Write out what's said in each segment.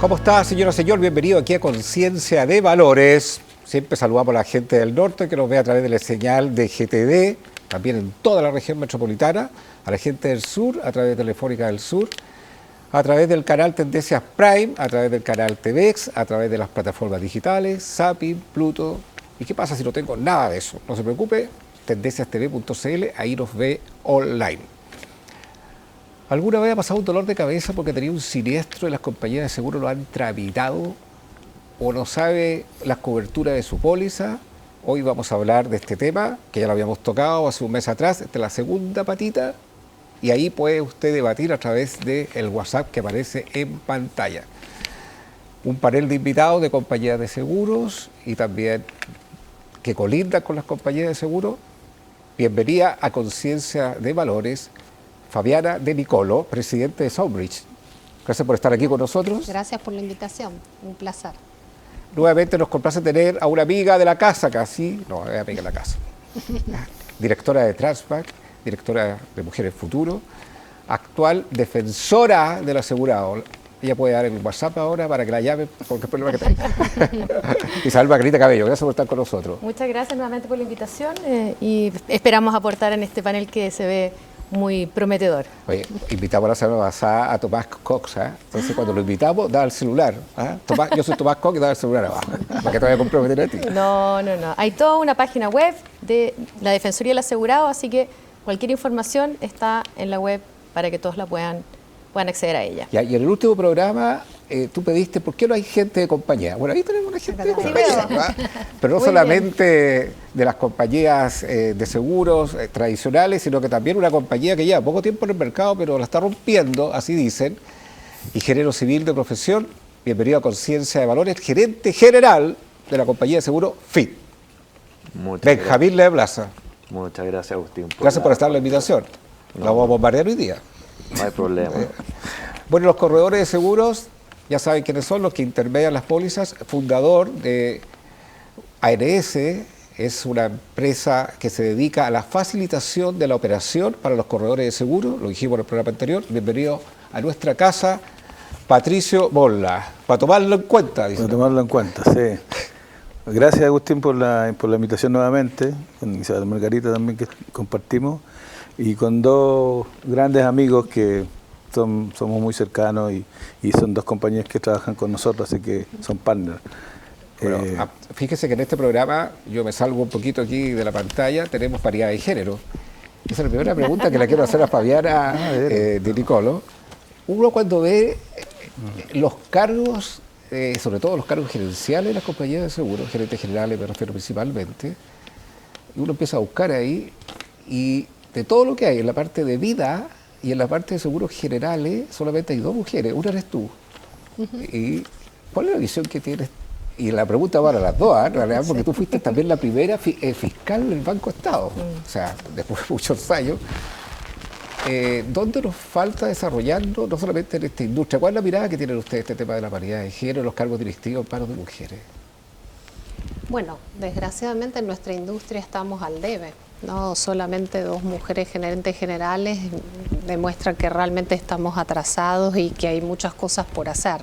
¿Cómo está, señora, señor? Bienvenido aquí a Conciencia de Valores. Siempre saludamos a la gente del norte que nos ve a través de la señal de GTD, también en toda la región metropolitana, a la gente del sur, a través de Telefónica del Sur, a través del canal Tendencias Prime, a través del canal TVX, a través de las plataformas digitales, Zapping, Pluto. ¿Y qué pasa si no tengo nada de eso? No se preocupe, tendenciastv.cl, ahí nos ve online. ¿Alguna vez ha pasado un dolor de cabeza porque tenía un siniestro y las compañías de seguro lo han tramitado o no sabe las coberturas de su póliza? Hoy vamos a hablar de este tema, que ya lo habíamos tocado hace un mes atrás, esta es la segunda patita, y ahí puede usted debatir a través del WhatsApp que aparece en pantalla. Un panel de invitados de compañías de seguros y también que colindan con las compañías de seguros. Bienvenida a Conciencia de Valores, Fabiana De Nicolo, presidente de Southbridge. Gracias por estar aquí con nosotros. Gracias por la invitación, un placer. Nuevamente nos complace tener a una amiga de la casa casi, no, es amiga de la casa, directora de Transpac, directora de Mujeres Futuro, actual defensora del asegurado. Ella puede dar el WhatsApp ahora para que la llame por cualquier problema que tenga. Isabel Margarita Cabello, gracias por estar con nosotros. Muchas gracias nuevamente por la invitación y esperamos aportar en este panel que se ve muy prometedor. Oye, invitamos la semana pasada a Tomás Cox, ¿eh? Entonces cuando lo invitamos, da el celular. ¿Eh? Yo soy Tomás Cox y da el celular abajo, para que te vaya a comprometer a ti. No. Hay toda una página web de la Defensoría del Asegurado, así que cualquier información está en la web para que todos la puedan acceder a ella. Ya, y en el último programa tú pediste, ¿por qué no hay gente de compañía? Bueno, ahí tenemos una gente de compañía, ¿verdad? Pero no muy solamente bien de las compañías de seguros tradicionales, sino que también una compañía que lleva poco tiempo en el mercado, pero la está rompiendo, así dicen, ingeniero civil de profesión. Bienvenido a Conciencia de Valores, gerente general de la compañía de seguro FIT. Benjamín Le Plaza. Muchas gracias, Agustín. Gracias por estar en la invitación. La vamos a bombardear hoy día. No hay problema. Bueno, los corredores de seguros, ya saben quiénes son los que intermedian las pólizas. Fundador de ARS, es una empresa que se dedica a la facilitación de la operación para los corredores de seguros. Lo dijimos en el programa anterior. Bienvenido a nuestra casa, Patricio Bolla. Para tomarlo en cuenta, dice. Para tomarlo en cuenta, sí. Gracias, Agustín, por la invitación nuevamente. Con Isabel Margarita también, que compartimos. Y con dos grandes amigos que somos muy cercanos y son dos compañías que trabajan con nosotros, así que son partners. Bueno, fíjese que en este programa, yo me salgo un poquito aquí de la pantalla, tenemos paridad de género. Esa es la primera pregunta que le quiero hacer a Fabiana De Nicolo. Uno cuando ve los cargos, sobre todo los cargos gerenciales de las compañías de seguros, gerentes generales me refiero principalmente, y uno empieza a buscar ahí y de todo lo que hay en la parte de vida y en la parte de seguros generales, solamente hay dos mujeres, una eres tú. ¿Y cuál es la visión que tienes? Y la pregunta va a las dos, en realidad, porque tú fuiste también la primera fiscal del Banco Estado, o sea, después de muchos años. ¿Dónde nos falta desarrollando, no solamente en esta industria? ¿Cuál es la mirada que tienen ustedes este tema de la paridad de género, los cargos directivos en manos de mujeres? Bueno, desgraciadamente en nuestra industria estamos al debe. No solamente dos mujeres gerentes generales demuestra que realmente estamos atrasados y que hay muchas cosas por hacer.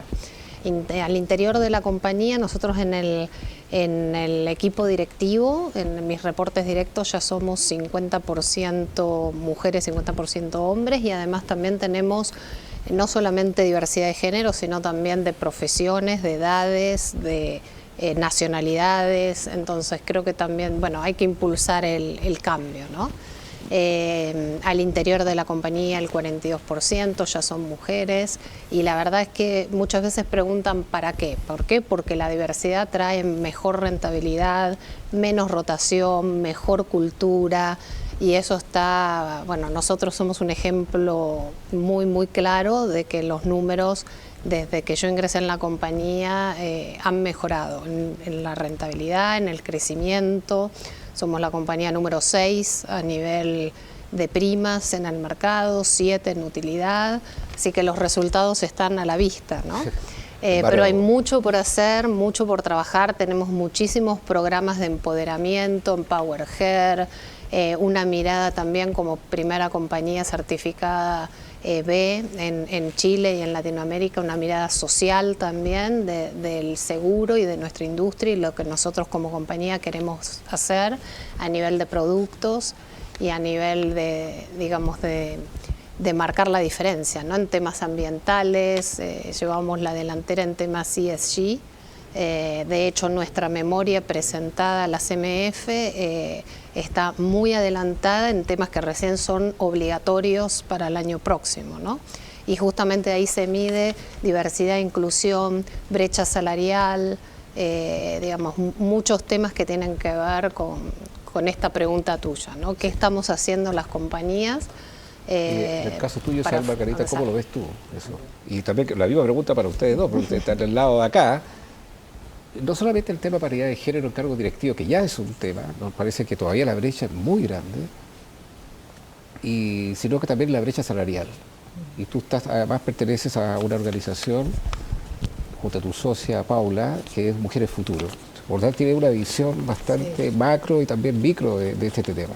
Al interior de la compañía, nosotros en el equipo directivo, en mis reportes directos ya somos 50% mujeres, 50% hombres, y además también tenemos no solamente diversidad de género, sino también de profesiones, de edades, de nacionalidades. Entonces creo que también, bueno, hay que impulsar el cambio, ¿no? Al interior de la compañía el 42% ya son mujeres, y la verdad es que muchas veces preguntan ¿para qué? ¿Por qué? Porque la diversidad trae mejor rentabilidad, menos rotación, mejor cultura, y eso está, bueno, nosotros somos un ejemplo muy claro de que los números desde que yo ingresé en la compañía han mejorado en la rentabilidad, en el crecimiento. Somos la compañía número 6 a nivel de primas en el mercado, 7 en utilidad, así que los resultados están a la vista, ¿no? Pero hay mucho por hacer, mucho por trabajar. Tenemos muchísimos programas de empoderamiento, Empower Her, una mirada también como primera compañía certificada ve en Chile y en Latinoamérica una mirada social también del seguro y de nuestra industria y lo que nosotros como compañía queremos hacer a nivel de productos y a nivel de, digamos, de marcar la diferencia, ¿no? En temas ambientales, llevamos la delantera en temas ESG. De hecho, nuestra memoria presentada a la CMF está muy adelantada en temas que recién son obligatorios para el año próximo, ¿no? Y justamente ahí se mide diversidad e inclusión, brecha salarial, digamos, muchos temas que tienen que ver con esta pregunta tuya, ¿no? ¿Qué estamos haciendo las compañías? En el caso tuyo, Isabel Margarita, ¿cómo lo ves tú eso? Y también la misma pregunta para ustedes dos, porque ustedes están del lado de acá. No solamente el tema paridad de género en cargos directivos, que ya es un tema, nos parece que todavía la brecha es muy grande, sino que también la brecha salarial. Y tú además perteneces a una organización, junto a tu socia Paula, que es Mujeres Futuro. Por tanto, tiene una visión bastante macro y también micro de este tema.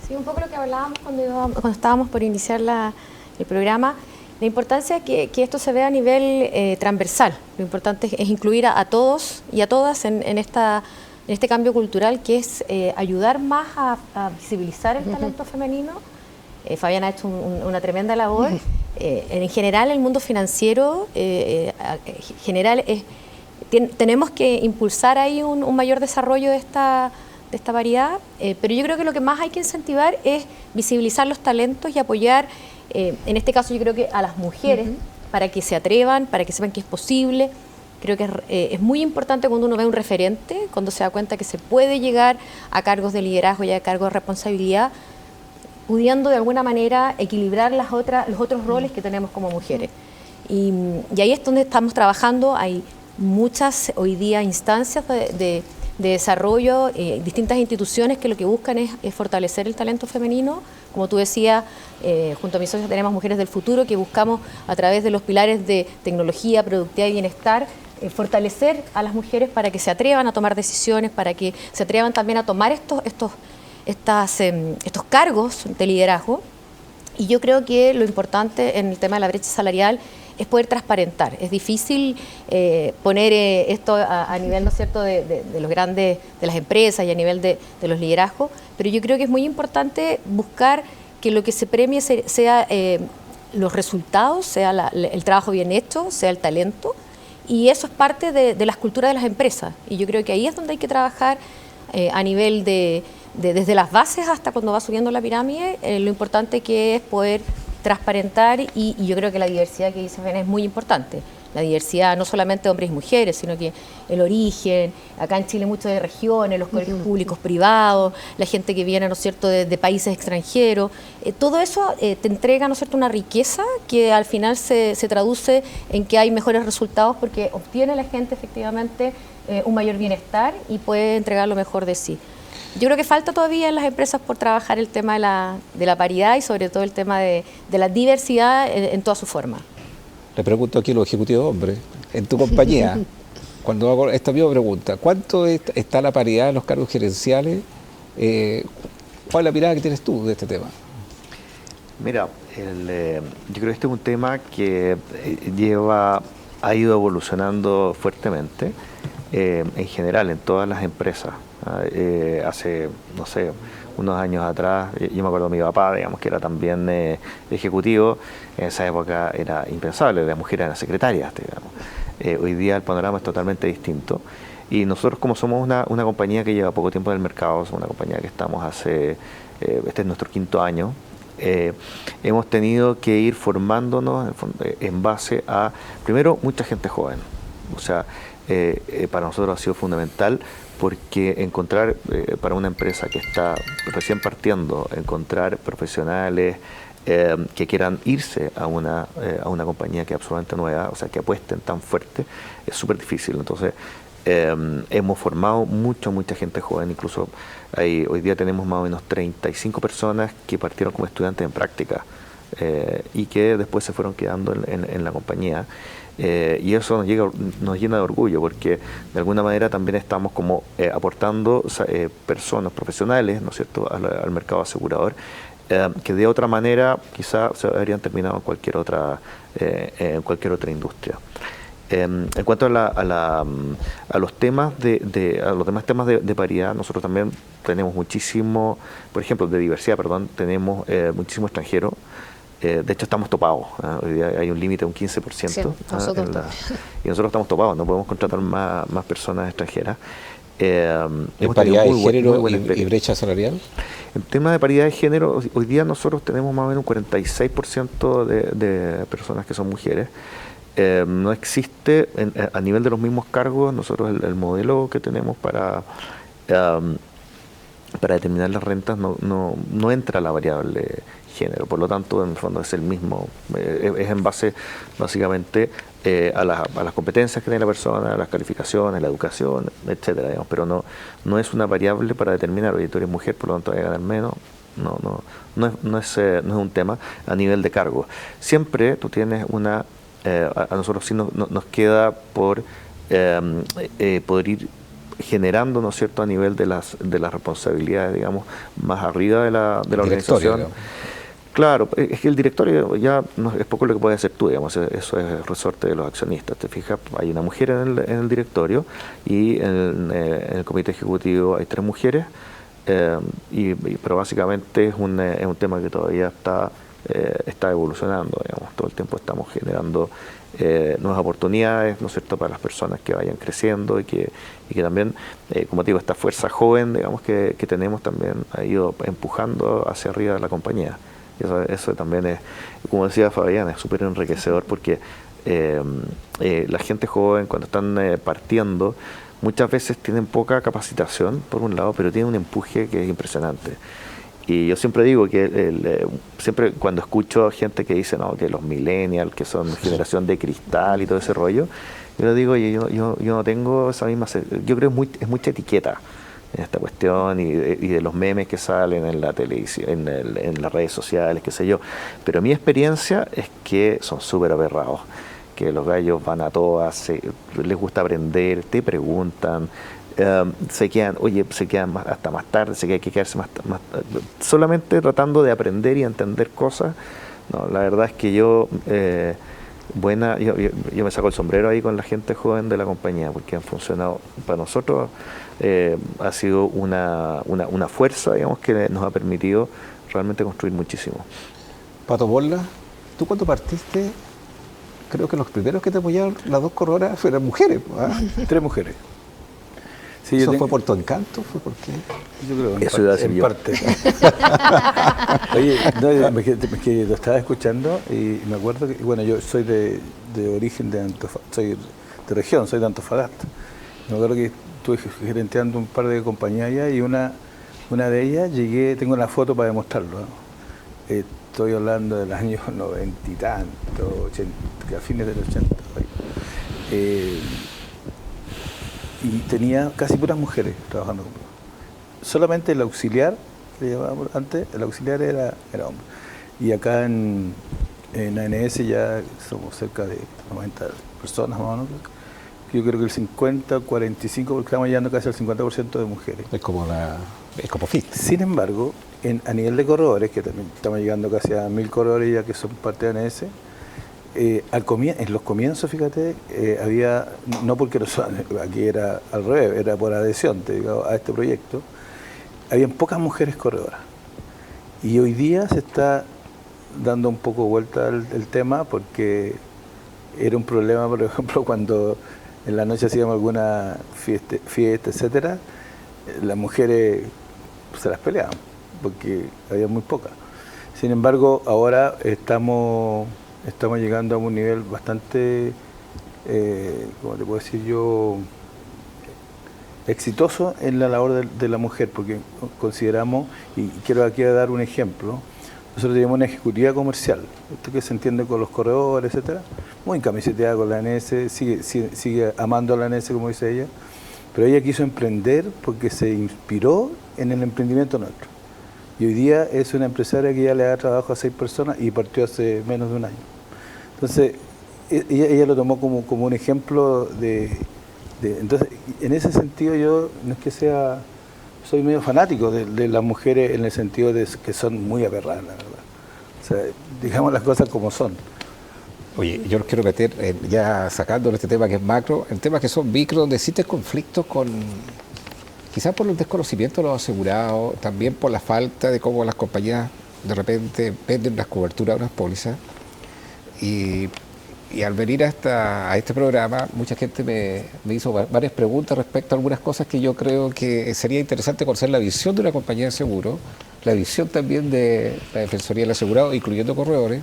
Sí, un poco lo que hablábamos cuando estábamos por iniciar el programa, la importancia de que esto se vea a nivel transversal. Lo importante es incluir a todos y a todas en este cambio cultural, que es ayudar más a visibilizar el talento femenino. Fabián ha hecho una tremenda labor. En general, el mundo financiero tenemos que impulsar ahí un mayor desarrollo de esta variedad, pero yo creo que lo que más hay que incentivar es visibilizar los talentos y apoyar, en este caso yo creo que a las mujeres, para que se atrevan, para que sepan que es posible. Creo que es muy importante cuando uno ve un referente, cuando se da cuenta que se puede llegar a cargos de liderazgo y a cargos de responsabilidad, pudiendo de alguna manera equilibrar los otros roles que tenemos como mujeres. Y ahí es donde estamos trabajando. Hay muchas hoy día instancias de desarrollo, distintas instituciones que lo que buscan es fortalecer el talento femenino. Como tú decías, junto a mis socios tenemos Mujeres del Futuro, que buscamos a través de los pilares de tecnología, productividad y bienestar, fortalecer a las mujeres para que se atrevan a tomar decisiones, para que se atrevan también a tomar estos cargos de liderazgo. Y yo creo que lo importante en el tema de la brecha salarial es poder transparentar. Es difícil poner esto a nivel, ¿no es cierto?, de los grandes, de las empresas y a nivel de los liderazgos, pero yo creo que es muy importante buscar que lo que se premie sea los resultados, sea el trabajo bien hecho, sea el talento, y eso es parte de las culturas de las empresas. Y yo creo que ahí es donde hay que trabajar a nivel desde las bases hasta cuando va subiendo la pirámide. Lo importante que es poder transparentar, y yo creo que la diversidad que dice es muy importante. La diversidad no solamente de hombres y mujeres, sino que el origen, acá en Chile mucho de regiones, los colegios públicos, privados, la gente que viene, ¿no es cierto?, de países extranjeros. Todo eso te entrega, ¿no es cierto?, una riqueza que al final se traduce en que hay mejores resultados, porque obtiene la gente efectivamente un mayor bienestar y puede entregar lo mejor de sí. Yo creo que falta todavía en las empresas por trabajar el tema de la paridad y sobre todo el tema de la diversidad en toda su forma. Le pregunto aquí a los ejecutivos hombres, en tu compañía, cuando hago esta misma pregunta, ¿cuánto está la paridad en los cargos gerenciales? ¿Cuál es la mirada que tienes tú de este tema? Mira, yo creo que este es un tema que ha ido evolucionando fuertemente en general en todas las empresas. Hace, no sé, unos años atrás, yo me acuerdo de mi papá, digamos, que era también ejecutivo. En esa época era impensable, las mujeres eran secretarias, digamos. Hoy día el panorama es totalmente distinto. Y nosotros, como somos una compañía que lleva poco tiempo en el mercado, somos una compañía que estamos este es nuestro 5º año, hemos tenido que ir formándonos en base a, primero, mucha gente joven. O sea, para nosotros ha sido fundamental, porque encontrar, para una empresa que está recién partiendo, encontrar profesionales que quieran irse a una compañía que es absolutamente nueva, o sea, que apuesten tan fuerte, es súper difícil. Entonces, hemos formado mucha gente joven. Incluso hoy día tenemos más o menos 35 personas que partieron como estudiantes en práctica y que después se fueron quedando en la compañía. Y eso nos llena de orgullo, porque de alguna manera también estamos como aportando personas profesionales, ¿no es cierto?, al mercado asegurador, que de otra manera quizá se habrían terminado en cualquier otra industria. En cuanto a los temas a los demás temas de paridad, nosotros también tenemos muchísimo, por ejemplo, de diversidad, perdón, tenemos muchísimo extranjero. De hecho, estamos topados. Hoy día hay un límite de un 15%. Sí, nosotros y nosotros estamos topados, no podemos contratar más personas extranjeras. ¿En paridad de género y brecha salarial? En tema de paridad de género, hoy día nosotros tenemos más o menos un 46% de personas que son mujeres. No existe a nivel de los mismos cargos, nosotros el modelo que tenemos para determinar las rentas no entra la variable género, por lo tanto en el fondo es el mismo, es en base básicamente a las competencias que tiene la persona, a las calificaciones, la educación, etcétera, digamos, pero no es una variable para determinar, oye, tú eres mujer, por lo tanto vas a ganar menos. No es un tema a nivel de cargo. Siempre tú tienes a nosotros sí nos queda por poder ir generando, ¿no es cierto?, a nivel de las responsabilidades, digamos, más arriba de la organización. Claro, es que el directorio ya no, es poco lo que puedes hacer tú, digamos, eso es el resorte de los accionistas. Te fijas, hay una mujer en el directorio y en el comité ejecutivo hay 3 mujeres, pero básicamente es un tema que todavía está evolucionando, digamos. Todo el tiempo estamos generando nuevas oportunidades, ¿no es cierto?, para las personas que vayan creciendo y que también, como te digo, esta fuerza joven, digamos, que tenemos también ha ido empujando hacia arriba de la compañía. Y eso también es, como decía Fabián, es súper enriquecedor porque la gente joven, cuando están partiendo, muchas veces tienen poca capacitación, por un lado, pero tienen un empuje que es impresionante. Y yo siempre digo que siempre cuando escucho gente que dice que los millennials, que son generación de cristal y todo ese rollo, yo le digo, oye, yo no tengo esa misma... Yo creo que es mucha etiqueta en esta cuestión y de los memes que salen en la televisión, en las redes sociales, qué sé yo. Pero mi experiencia es que son súper aberrados, que los gallos van a todas, les gusta aprender, te preguntan, se quedan hasta más tarde, hay que quedarse más solamente tratando de aprender y entender cosas. No, la verdad es que yo me saco el sombrero ahí con la gente joven de la compañía, porque han funcionado para nosotros, ha sido una fuerza, digamos, que nos ha permitido realmente construir muchísimo. Pato Borla, ¿tú cuando partiste? Creo que los primeros que te apoyaron, las 2 corredoras, fueron mujeres, ¿eh? 3 mujeres. Sí, ¿Eso fue por tu encanto? ¿Fue por qué? Yo creo que eso iba a decir yo. parte. Oye, es que lo estaba escuchando y me acuerdo que, bueno, yo soy de origen de Antofagasta, soy de región, soy de Antofagasta. Me acuerdo que estuve gerenteando un par de compañías allá y una de ellas tengo una foto para demostrarlo, ¿no? Estoy hablando del año 90 y tanto, 80, a fines del 80. Y tenía casi puras mujeres trabajando conmigo. Solamente el auxiliar, que le llamábamos antes, el auxiliar era hombre. Y acá en ANS ya somos cerca de 90 personas más o menos. Yo creo que el 50, 45, porque estamos llegando casi al 50% de mujeres. Es como FIT. Sin embargo, a nivel de corredores, que también estamos llegando casi a 1000 corredores ya que son parte de ANS, en los comienzos, fíjate, había, no porque aquí era al revés, era por adhesión, te digo, a este proyecto, habían pocas mujeres corredoras. Y hoy día se está dando un poco vuelta el tema porque era un problema, por ejemplo, cuando en la noche hacíamos alguna fiesta, etcétera, las mujeres se las peleaban porque había muy pocas. Sin embargo, ahora estamos llegando a un nivel bastante, ¿cómo te puedo decir yo?, exitoso en la labor de la mujer, porque consideramos, y quiero aquí dar un ejemplo, nosotros tenemos una ejecutiva comercial, esto que se entiende con los corredores, etcétera, muy camiseteada con la ANS, sigue amando a la ANS, como dice ella, pero ella quiso emprender porque se inspiró en el emprendimiento nuestro. Y hoy día es una empresaria que ya le da trabajo a 6 personas y partió hace menos de un año. Entonces, ella lo tomó como un ejemplo entonces, en ese sentido yo, no es que sea soy medio fanático de las mujeres en el sentido de que son muy aperradas, la verdad. O sea, digamos las cosas como son. Oye, yo los quiero meter, ya sacando este tema que es macro, en temas que son micro, donde existen conflictos con, quizás por el desconocimiento de los asegurados, también por la falta de cómo las compañías de repente venden unas coberturas, unas pólizas. Y al venir a este programa, mucha gente me hizo varias preguntas respecto a algunas cosas que yo creo que sería interesante conocer la visión de una compañía de seguro, la visión también de la Defensoría del Asegurado, incluyendo corredores.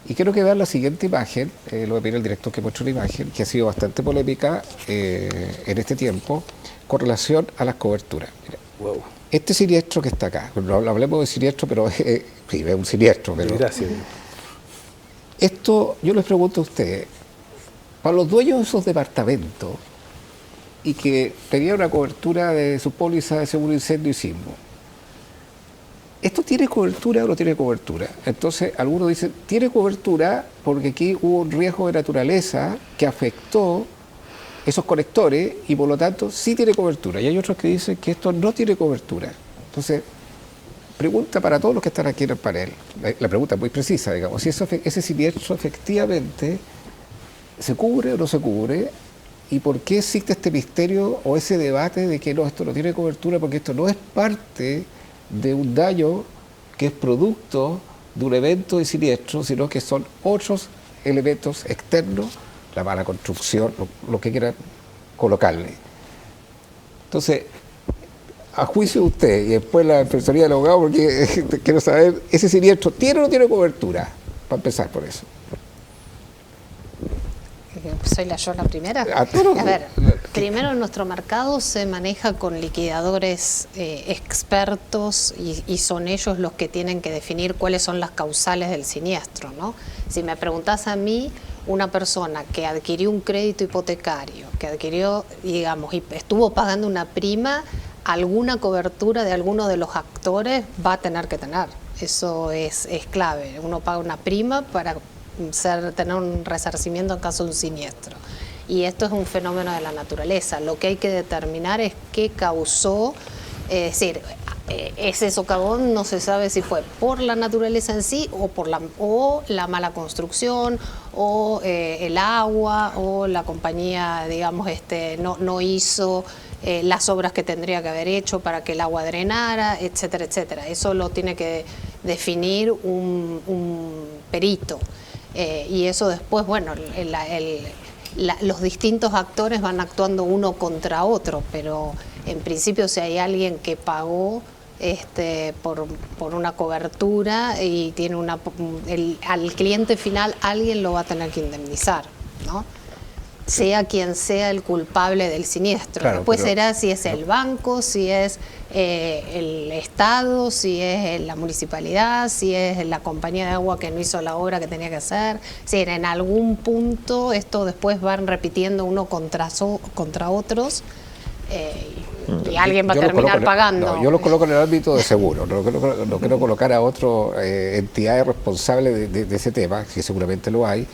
Y quiero que vean la siguiente imagen, lo voy a pedir al director que muestre una imagen, que ha sido bastante polémica en este tiempo, con relación a las coberturas. Mira, Wow. este siniestro que está acá, no hablemos de siniestro, pero sí, es un siniestro. Pero Gracias. esto, yo les pregunto a ustedes, para los dueños de esos departamentos y que tenían una cobertura de su póliza de seguro de incendio y sismo, ¿esto tiene cobertura o no tiene cobertura? Entonces, algunos dicen, tiene cobertura porque aquí hubo un riesgo de naturaleza que afectó esos conectores y por lo tanto sí tiene cobertura. Y hay otros que dicen que esto no tiene cobertura. Entonces, pregunta para todos los que están aquí en el panel. La pregunta es muy precisa, digamos, si ese siniestro efectivamente se cubre o no se cubre y por qué existe este misterio o ese debate de que no, esto no tiene cobertura porque esto no es parte de un daño que es producto de un evento de siniestro, sino que son otros elementos externos, la mala construcción, lo que quieran colocarle. Entonces, a juicio de usted y después la Defensoría del Abogado, porque quiero saber, ¿ese siniestro tiene o no tiene cobertura? Para empezar por eso. ¿Soy yo la primera? A ver, primero nuestro mercado se maneja con liquidadores expertos y son ellos los que tienen que definir cuáles son las causales del siniestro, ¿no? Si me preguntás a mí, una persona que adquirió un crédito hipotecario, que adquirió, digamos, y estuvo pagando una prima, alguna cobertura de alguno de los actores va a tener que tener. Eso es clave. Uno paga una prima para tener un resarcimiento en caso de un siniestro. Y esto es un fenómeno de la naturaleza. Lo que hay que determinar es qué causó, es decir, ese socavón no se sabe si fue por la naturaleza en sí o por la mala construcción o el agua o la compañía, digamos, no hizo las obras que tendría que haber hecho para que el agua drenara, etcétera, etcétera. Eso lo tiene que definir un perito. Y eso después, bueno, los distintos actores van actuando uno contra otro, pero en principio si hay alguien que pagó por una cobertura y tiene al cliente final, alguien lo va a tener que indemnizar, ¿no? Sea quien sea el culpable del siniestro. Claro, después será si es el banco, si es el Estado, si es la municipalidad, si es la compañía de agua que no hizo la obra que tenía que hacer. Si en algún punto esto después van repitiendo uno contra otros y alguien va a terminar pagando. No, yo lo coloco en el ámbito de seguro, no quiero colocar a otra entidad responsable de ese tema, que seguramente lo hay.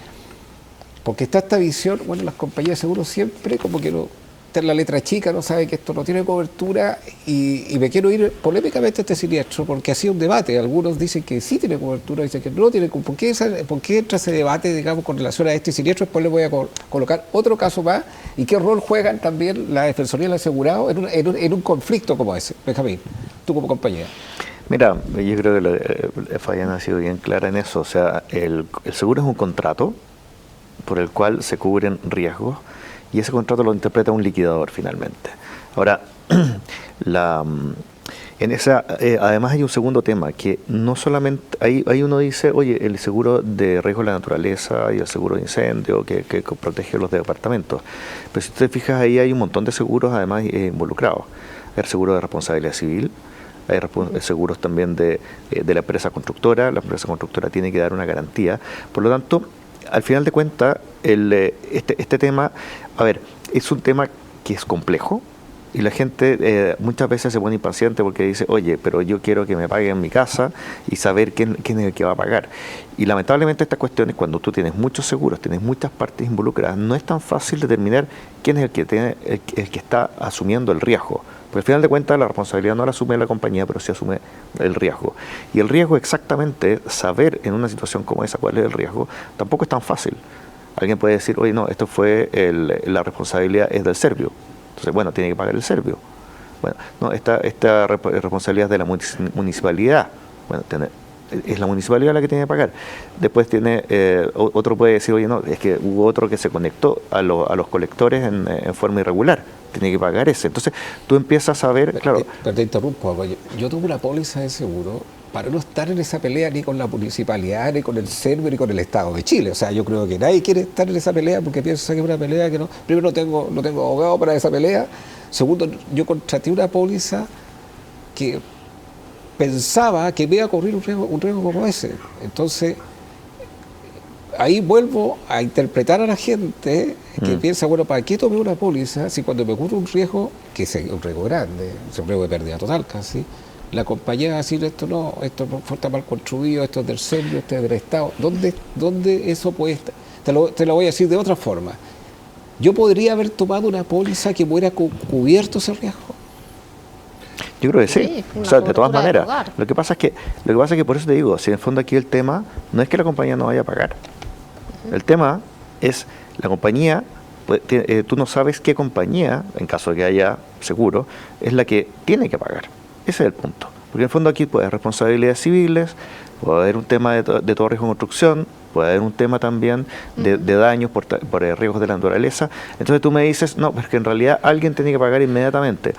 Porque está esta visión, bueno, las compañías de seguros siempre como que no, está en la letra chica, no sabe que esto no tiene cobertura y me quiero ir polémicamente a este siniestro porque ha sido un debate. Algunos dicen que sí tiene cobertura, dicen que no tiene cobertura. ¿Por qué entra ese debate, digamos, con relación a este siniestro? Después le voy a colocar otro caso más y qué rol juegan también la Defensoría del Asegurado en un conflicto como ese. Benjamín, tú como compañía. Mira, yo creo que Fabián ha sido bien clara en eso. O sea, el seguro es un contrato por el cual se cubren riesgos y ese contrato lo interpreta un liquidador finalmente. Ahora, además hay un segundo tema, que no solamente, ahí uno dice, oye, el seguro de riesgo de la naturaleza y el seguro de incendio que protege los departamentos, pero si te fijas ahí hay un montón de seguros además involucrados. Hay el seguro de responsabilidad civil, hay seguros también de la empresa constructora. La empresa constructora tiene que dar una garantía, por lo tanto, al final de cuentas, este tema, a ver, es un tema que es complejo y la gente muchas veces se pone impaciente porque dice, oye, pero yo quiero que me paguen mi casa y saber quién es el que va a pagar. Y lamentablemente estas cuestiones, cuando tú tienes muchos seguros, tienes muchas partes involucradas, no es tan fácil determinar quién es el que está asumiendo el riesgo. Porque al final de cuentas la responsabilidad no la asume la compañía, pero sí asume el riesgo. Y el riesgo exactamente, saber en una situación como esa cuál es el riesgo, tampoco es tan fácil. Alguien puede decir, oye, no, esto fue la responsabilidad es del serbio. Entonces, bueno, tiene que pagar el serbio. Bueno, no, esta responsabilidad es de la municipalidad. Bueno, es la municipalidad la que tiene que pagar. Después otro puede decir, oye, no, es que hubo otro que se conectó a los colectores en forma irregular. Tiene que pagar ese. Entonces, tú empiezas a ver, claro. Pero te interrumpo, yo tuve una póliza de seguro para no estar en esa pelea ni con la municipalidad, ni con el serbio, ni con el Estado de Chile. O sea, yo creo que nadie quiere estar en esa pelea porque piensa que es una pelea que no. Primero, no tengo abogado para esa pelea. Segundo, yo contraté una póliza que pensaba que me iba a ocurrir un riesgo como ese. Entonces, ahí vuelvo a interpretar a la gente que piensa, bueno, ¿para qué tomé una póliza si cuando me ocurre un riesgo, que es un riesgo grande, es un riesgo de pérdida total casi, la compañía va a decir, esto está mal construido, esto es del serbio, esto es del Estado? ¿Dónde eso puede estar? Te lo voy a decir de otra forma. Yo podría haber tomado una póliza que me hubiera cubierto ese riesgo. Yo creo que sí, Sí, o sea, de todas cobertura del maneras. hogar. Lo que pasa es que por eso te digo, si en el fondo aquí el tema no es que la compañía no vaya a pagar. El tema es la compañía, tú no sabes qué compañía, en caso de que haya seguro, es la que tiene que pagar. Ese es el punto. Porque en el fondo aquí puede haber responsabilidades civiles, puede haber un tema de todo riesgo de construcción, puede haber un tema también de daños por riesgos de la naturaleza. Entonces tú me dices, no, pero es que en realidad alguien tiene que pagar inmediatamente.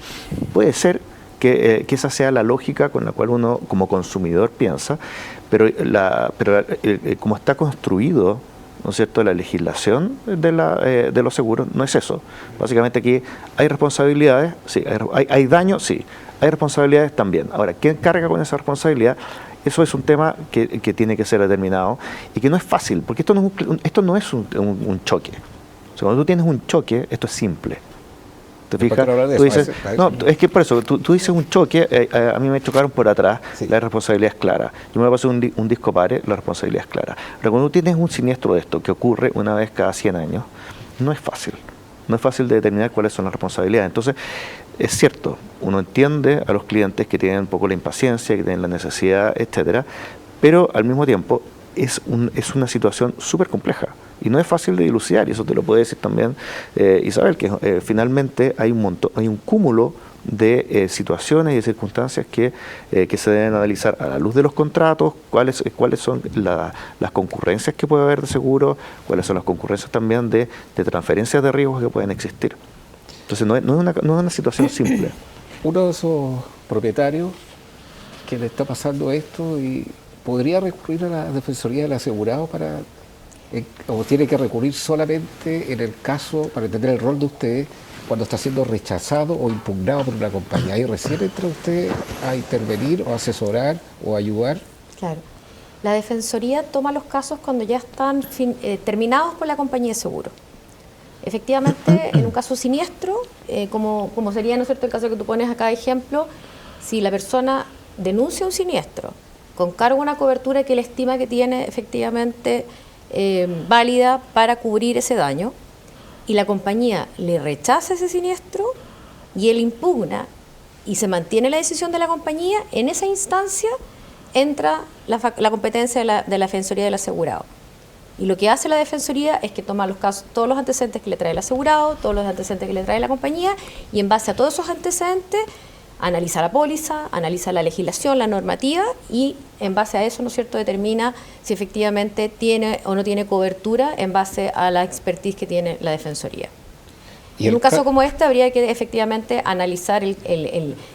Puede ser que esa sea la lógica con la cual uno como consumidor piensa, pero como está construido, ¿no es cierto?, la legislación de los seguros, no es eso. Básicamente aquí hay responsabilidades, sí, hay daños, sí, hay responsabilidades también. Ahora, ¿quién carga con esa responsabilidad? Eso es un tema que tiene que ser determinado y que no es fácil, porque esto no es un choque. O sea, cuando tú tienes un choque, esto es simple. ¿Te fijas? Tú dices, no, es que por eso, tú dices un choque, a mí me chocaron por atrás, sí. La responsabilidad es clara. Yo me pasé un disco pare, la responsabilidad es clara. Pero cuando tú tienes un siniestro de esto, que ocurre una vez cada 100 años, no es fácil. No es fácil de determinar cuáles son las responsabilidades. Entonces, es cierto, uno entiende a los clientes que tienen un poco la impaciencia, que tienen la necesidad, etcétera, pero al mismo tiempo es una situación súper compleja y no es fácil de dilucidar, y eso te lo puede decir también Isabel, que finalmente hay un cúmulo de situaciones y de circunstancias que se deben analizar a la luz de los contratos, cuáles son las concurrencias que puede haber de seguro, cuáles son las concurrencias también de transferencias de riesgos que pueden existir. Entonces no es una situación simple. Uno de esos propietarios que le está pasando esto y podría recurrir a la Defensoría del Asegurado o tiene que recurrir solamente en el caso, para entender el rol de usted, cuando está siendo rechazado o impugnado por una compañía. ¿Y recién entra usted a intervenir o asesorar o ayudar? Claro. La Defensoría toma los casos cuando ya están terminados por la compañía de seguro. Efectivamente, en un caso siniestro, como sería, ¿no es cierto?, el caso que tú pones acá de ejemplo, si la persona denuncia un siniestro con cargo a una cobertura que él estima que tiene efectivamente válida para cubrir ese daño, y la compañía le rechaza ese siniestro y él impugna y se mantiene la decisión de la compañía, en esa instancia entra la competencia de la Defensoría del Asegurado. Y lo que hace la Defensoría es que toma todos los antecedentes que le trae el asegurado, todos los antecedentes que le trae la compañía, y en base a todos esos antecedentes analiza la póliza, analiza la legislación, la normativa, y en base a eso, ¿no es cierto?, determina si efectivamente tiene o no tiene cobertura en base a la expertise que tiene la Defensoría. Y en un caso como este habría que efectivamente analizar el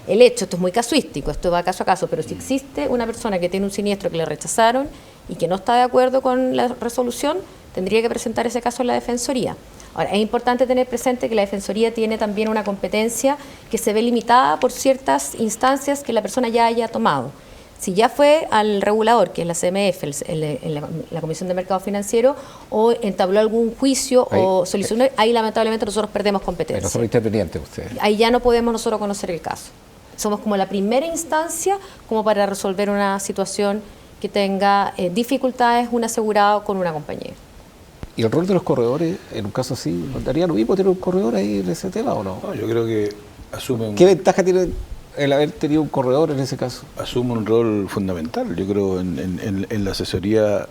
hecho. Esto es muy casuístico, esto va caso a caso, pero si existe una persona que tiene un siniestro que le rechazaron y que no está de acuerdo con la resolución, tendría que presentar ese caso en la Defensoría. Ahora, es importante tener presente que la Defensoría tiene también una competencia que se ve limitada por ciertas instancias que la persona ya haya tomado. Si ya fue al regulador, que es la CMF, la Comisión de Mercado Financiero, o entabló algún juicio o solicitó, ahí lamentablemente nosotros perdemos competencia. Pero son intervenientes ustedes. Ahí ya no podemos nosotros conocer el caso. Somos como la primera instancia como para resolver una situación que tenga dificultades un asegurado con una compañía. ¿Y el rol de los corredores, en un caso así, daría lo mismo tener un corredor ahí en ese tema o no? No, yo creo que ¿Qué ventaja tiene el haber tenido un corredor en ese caso? Asume un rol fundamental, yo creo, en la asesoría,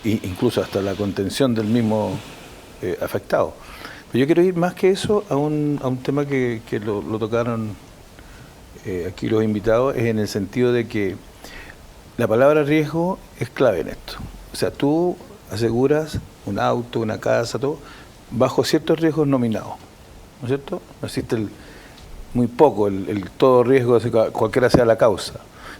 incluso hasta la contención del mismo afectado. Pero yo quiero ir más que eso a un tema que lo tocaron aquí los invitados, es en el sentido de que la palabra riesgo es clave en esto. O sea, tú aseguras un auto, una casa, todo, bajo ciertos riesgos nominados, ¿no es cierto? No existe muy poco el todo riesgo, cualquiera sea la causa.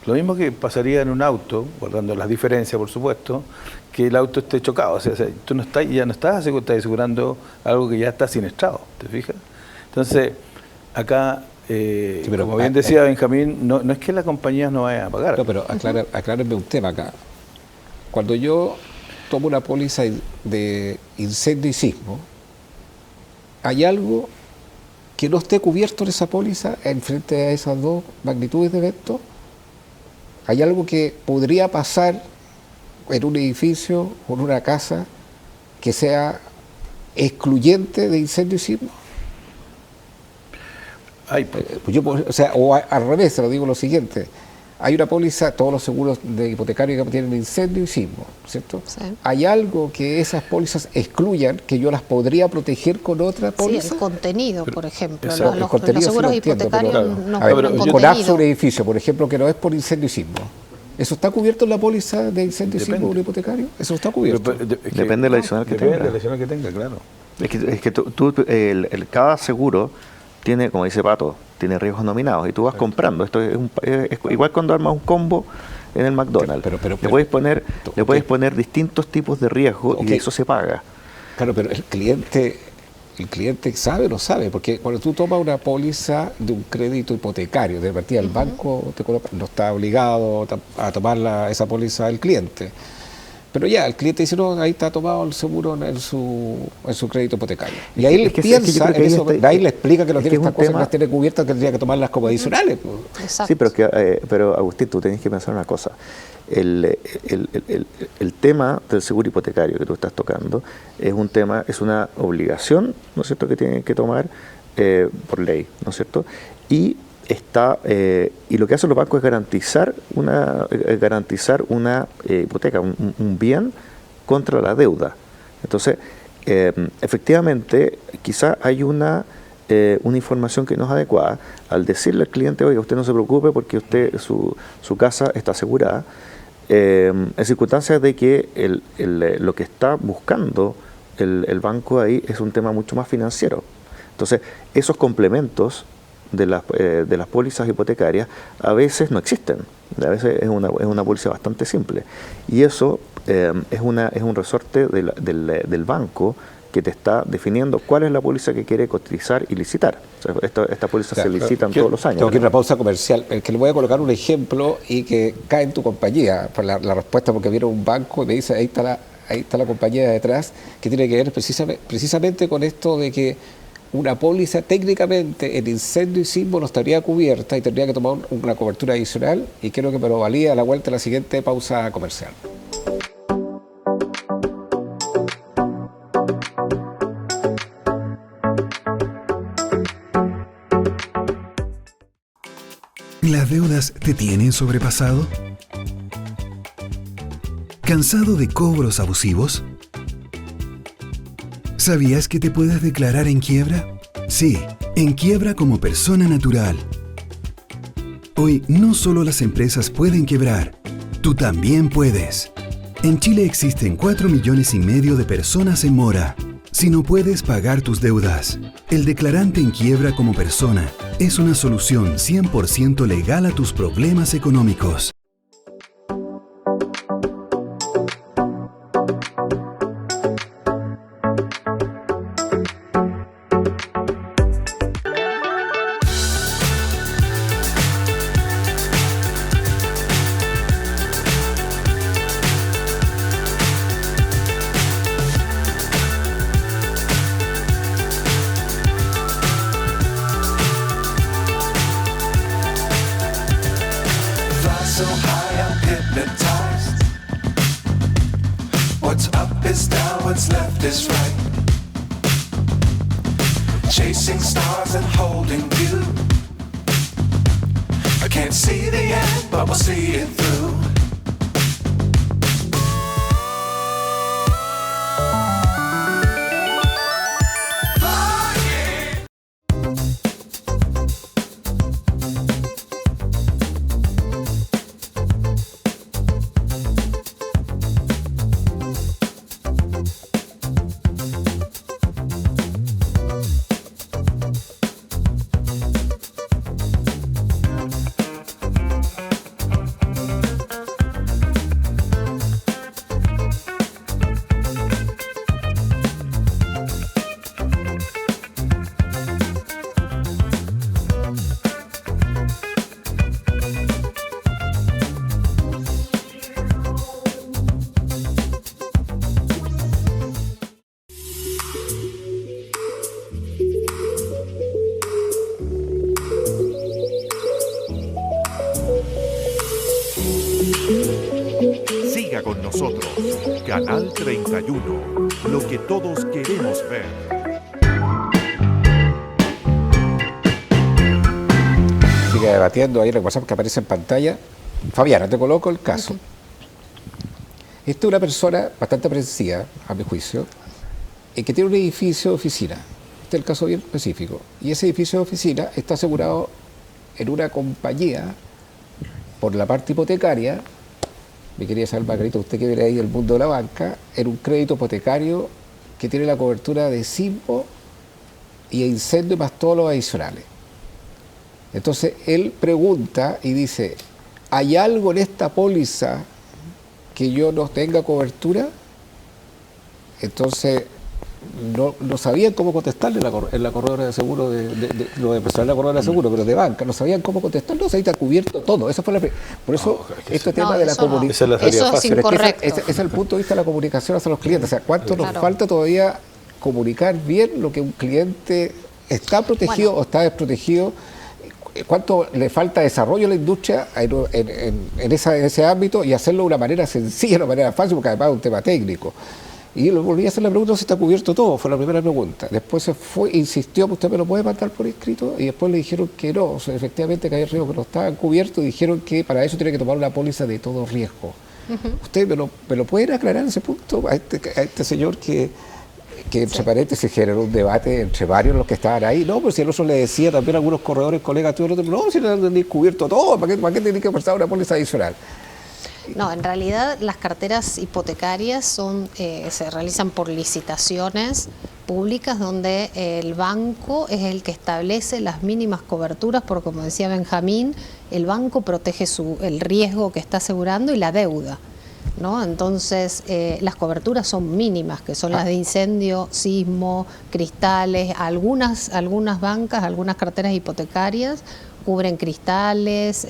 Lo mismo que pasaría en un auto, guardando las diferencias, por supuesto, que el auto esté chocado. O sea, tú ya no estás asegurando algo que ya está siniestrado, ¿te fijas? Entonces, acá, sí, pero, como bien decía Benjamín, no es que las compañías no vayan a pagar. No, pero aclárenme un tema acá. Cuando yo tomo una póliza de incendio y sismo, ¿hay algo que no esté cubierto en esa póliza en frente a esas dos magnitudes de eventos? ¿Hay algo que podría pasar en un edificio o en una casa que sea excluyente de incendio y sismo? O al revés, te lo digo lo siguiente. Hay una póliza, todos los seguros de hipotecarios que tienen incendio y sismo, ¿cierto? Sí. ¿Hay algo que esas pólizas excluyan que yo las podría proteger con otra póliza? Sí, el contenido, por ejemplo. Los seguros hipotecarios no cubren contenido. Colapso un edificio, por ejemplo, que no es por incendio y sismo. ¿Eso está cubierto en la póliza de incendio y sismo hipotecario? ¿Eso está cubierto? Depende de la adicional que tenga. Depende de la adicional que tenga, claro. Es que cada seguro tiene, como dice Pato, tiene riesgos nominados y tú vas comprando. Esto es igual cuando armas un combo en el McDonald's. Le puedes poner distintos tipos de riesgo y eso se paga. Claro, pero el cliente sabe o no sabe, porque cuando tú tomas una póliza de un crédito hipotecario, de partida el banco no está obligado a tomar esa póliza del cliente. Pero ya, el cliente dice, no, ahí está tomado el seguro en su crédito hipotecario. Y ahí ahí le explica que no tiene estas cosas que las tiene cubiertas, que tendría que tomarlas como adicionales. Exacto. Sí, pero Agustín, tú tenés que pensar una cosa. El tema del seguro hipotecario que tú estás tocando es una obligación, ¿no es cierto?, que tienen que tomar por ley, ¿no es cierto? Y lo que hacen los bancos es garantizar una hipoteca, un bien contra la deuda. Entonces, efectivamente, quizá hay una información que no es adecuada al decirle al cliente, oye, usted no se preocupe porque su casa está asegurada, en circunstancias de que lo que está buscando el banco ahí es un tema mucho más financiero. Entonces, esos complementos de las pólizas hipotecarias a veces no existen. A veces es una póliza bastante simple. Y eso es un resorte del banco que te está definiendo cuál es la póliza que quiere cotizar y licitar. O sea, estas pólizas se licitan todos los años. Tengo que ir a una pausa comercial. El que le voy a colocar un ejemplo y que cae en tu compañía. Por la respuesta, porque vieron un banco y me dice, ahí está la compañía detrás, que tiene que ver precisamente con esto de que una póliza técnicamente en incendio y sismo no estaría cubierta y tendría que tomar una cobertura adicional, y creo que me lo valía a la vuelta de la siguiente pausa comercial. ¿Las deudas te tienen sobrepasado? ¿Cansado de cobros abusivos? ¿Sabías que te puedes declarar en quiebra? Sí, en quiebra como persona natural. Hoy no solo las empresas pueden quebrar, tú también puedes. En Chile existen 4,5 millones de personas en mora. Si no puedes pagar tus deudas, el declarante en quiebra como persona es una solución 100% legal a tus problemas económicos. Chasing stars and holding you. Can't see the end, but we'll see it through. Siga con nosotros, Canal 31, lo que todos queremos ver. Sigue debatiendo ahí, lo que pasa es que aparece en pantalla. Fabiana, te coloco el caso. Esta es una persona bastante aprensiva, a mi juicio, que tiene un edificio de oficina. Este es el caso bien específico. Y ese edificio de oficina está asegurado en una compañía por la parte hipotecaria. Mi querida Isabel Margarita, usted que viene ahí del mundo de la banca, en un crédito hipotecario que tiene la cobertura de sismo y de incendio más todos los adicionales. Entonces él pregunta y dice, ¿hay algo en esta póliza que yo no tenga cobertura? Entonces no sabían cómo contestarle en la corredora de seguro, lo de personal de la corredora de seguro, pero de banca, no sabían cómo contestar, no, se está cubierto todo. Eso fue por eso este tema de la comunicación. Eso es incorrecto. Ese es el punto de vista de la comunicación hacia los clientes. O sea, ¿cuánto nos falta todavía comunicar bien lo que un cliente está protegido o está desprotegido? ¿Cuánto le falta desarrollo a la industria en ese ámbito y hacerlo de una manera sencilla, de una manera fácil, porque además es un tema técnico? Y le volví a hacer la pregunta si está cubierto todo, fue la primera pregunta. Después se fue, insistió, usted me lo puede mandar por escrito, y después le dijeron que no, o sea, efectivamente que había riesgo que no estaban cubiertos, y dijeron que para eso tiene que tomar una póliza de todo riesgo. ¿Usted me lo puede aclarar ese punto a este señor que entre paréntesis generó un debate entre varios los que estaban ahí? No, pues si el otro le decía también a algunos corredores, colegas, no, si no han cubierto todo, ¿para qué tiene que pasar una póliza adicional? No, en realidad las carteras hipotecarias se realizan por licitaciones públicas donde el banco es el que establece las mínimas coberturas, porque como decía Benjamín, el banco protege el riesgo que está asegurando y la deuda, ¿no? Entonces las coberturas son mínimas, que son las de incendio, sismo, cristales. Algunas bancas, algunas carteras hipotecarias cubren cristales,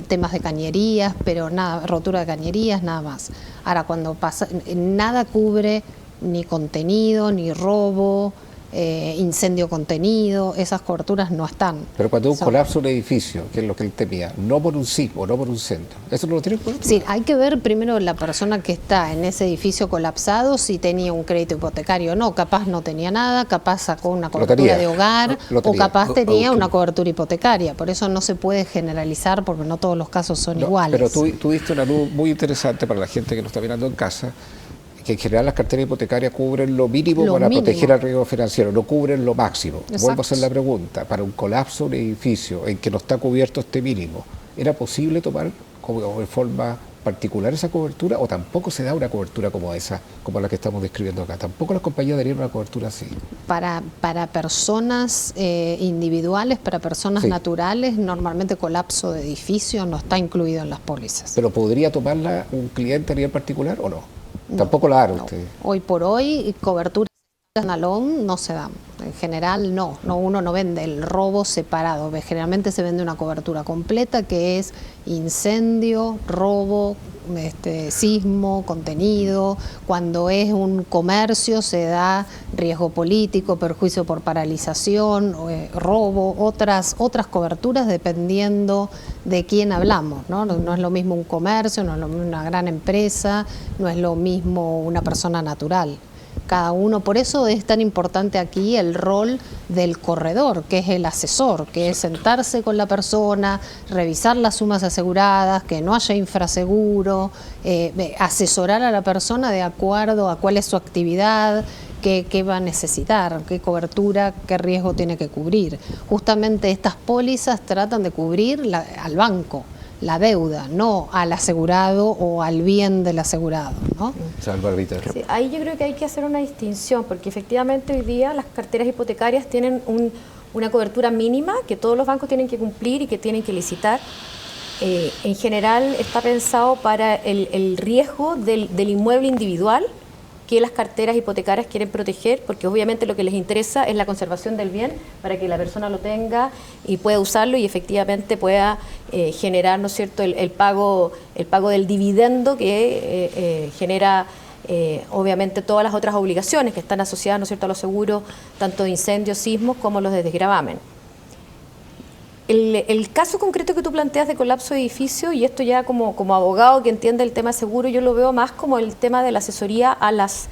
temas de cañerías, pero nada, rotura de cañerías, nada más. Ahora, cuando pasa, nada cubre ni contenido, ni robo, incendio contenido, esas coberturas no están. Pero cuando un colapso de un edificio, que es lo que él temía, no por un sismo, no por un centro, ¿eso no lo tiene cobertura? Sí, hay que ver primero la persona que está en ese edificio colapsado si tenía un crédito hipotecario o no. Capaz no tenía nada, capaz sacó una cobertura de hogar o capaz tenía una cobertura hipotecaria. Por eso no se puede generalizar porque no todos los casos son iguales. Pero tú diste una luz muy interesante para la gente que nos está mirando en casa, que en general las carteras hipotecarias cubren lo mínimo para proteger al riesgo financiero, no cubren lo máximo. Exacto. Vuelvo a hacer la pregunta, para un colapso de un edificio en que no está cubierto este mínimo, ¿era posible tomar como de forma particular esa cobertura o tampoco se da una cobertura como esa, como la que estamos describiendo acá? Tampoco las compañías darían una cobertura así. Para personas individuales, para personas naturales, normalmente colapso de edificio no está incluido en las pólizas. ¿Pero podría tomarla un cliente a nivel particular o no? Tampoco la dan ustedes. Hoy por hoy, cobertura standalone no se dan. En general, no, uno no vende el robo separado. Generalmente se vende una cobertura completa que es incendio, robo, sismo, contenido. Cuando es un comercio se da riesgo político, perjuicio por paralización, robo, otras coberturas dependiendo de quién hablamos, ¿no? No es lo mismo un comercio, no es lo mismo una gran empresa, no es lo mismo una persona natural. cada uno. Por eso es tan importante aquí el rol del corredor, que es el asesor, que es sentarse con la persona, revisar las sumas aseguradas, que no haya infraseguro, asesorar a la persona de acuerdo a cuál es su actividad, qué va a necesitar, qué cobertura, qué riesgo tiene que cubrir. Justamente estas pólizas tratan de cubrir al banco, la deuda, no al asegurado o al bien del asegurado, ¿no? Sí, ahí yo creo que hay que hacer una distinción, porque efectivamente hoy día las carteras hipotecarias tienen una cobertura mínima que todos los bancos tienen que cumplir y que tienen que licitar. En general está pensado para el riesgo del inmueble individual que las carteras hipotecarias quieren proteger, porque obviamente lo que les interesa es la conservación del bien para que la persona lo tenga y pueda usarlo y efectivamente pueda generar, ¿no es cierto?, el pago del dividendo que genera obviamente todas las otras obligaciones que están asociadas, ¿no es cierto?, a los seguros, tanto de incendios, sismos como los de desgravamen. El caso concreto que tú planteas de colapso de edificio, y esto ya como abogado que entiende el tema seguro, yo lo veo más como el tema de la asesoría a los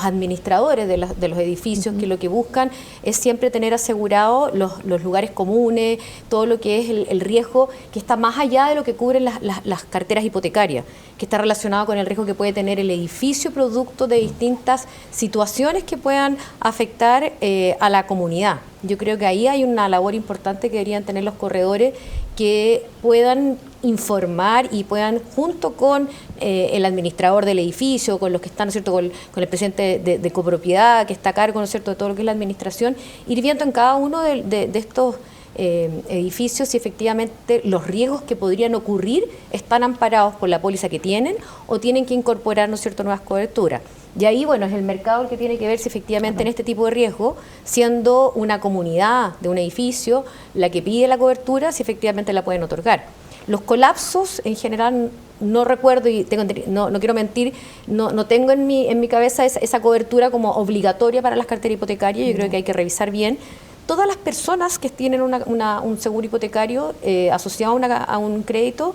administradores de los edificios, que lo que buscan es siempre tener asegurado los lugares comunes, todo lo que es el riesgo que está más allá de lo que cubren las carteras hipotecarias, que está relacionado con el riesgo que puede tener el edificio producto de distintas situaciones que puedan afectar a la comunidad. Yo creo que ahí hay una labor importante que deberían tener los corredores, que puedan informar y puedan, junto con el administrador del edificio, con los que están, ¿no es cierto?, con el presidente de copropiedad, que está a cargo, ¿no es cierto?, de todo lo que es la administración, ir viendo en cada uno de estos edificios si efectivamente los riesgos que podrían ocurrir están amparados por la póliza que tienen o tienen que incorporar, ¿no es cierto?, nuevas coberturas. Y ahí, bueno, es el mercado el que tiene que ver si efectivamente en este tipo de riesgo, siendo una comunidad de un edificio la que pide la cobertura, si efectivamente la pueden otorgar. Los colapsos, en general, no recuerdo y no quiero mentir, no tengo en mi cabeza esa cobertura como obligatoria para las carteras hipotecarias. Yo creo que hay que revisar bien. Todas las personas que tienen un seguro hipotecario asociado a un crédito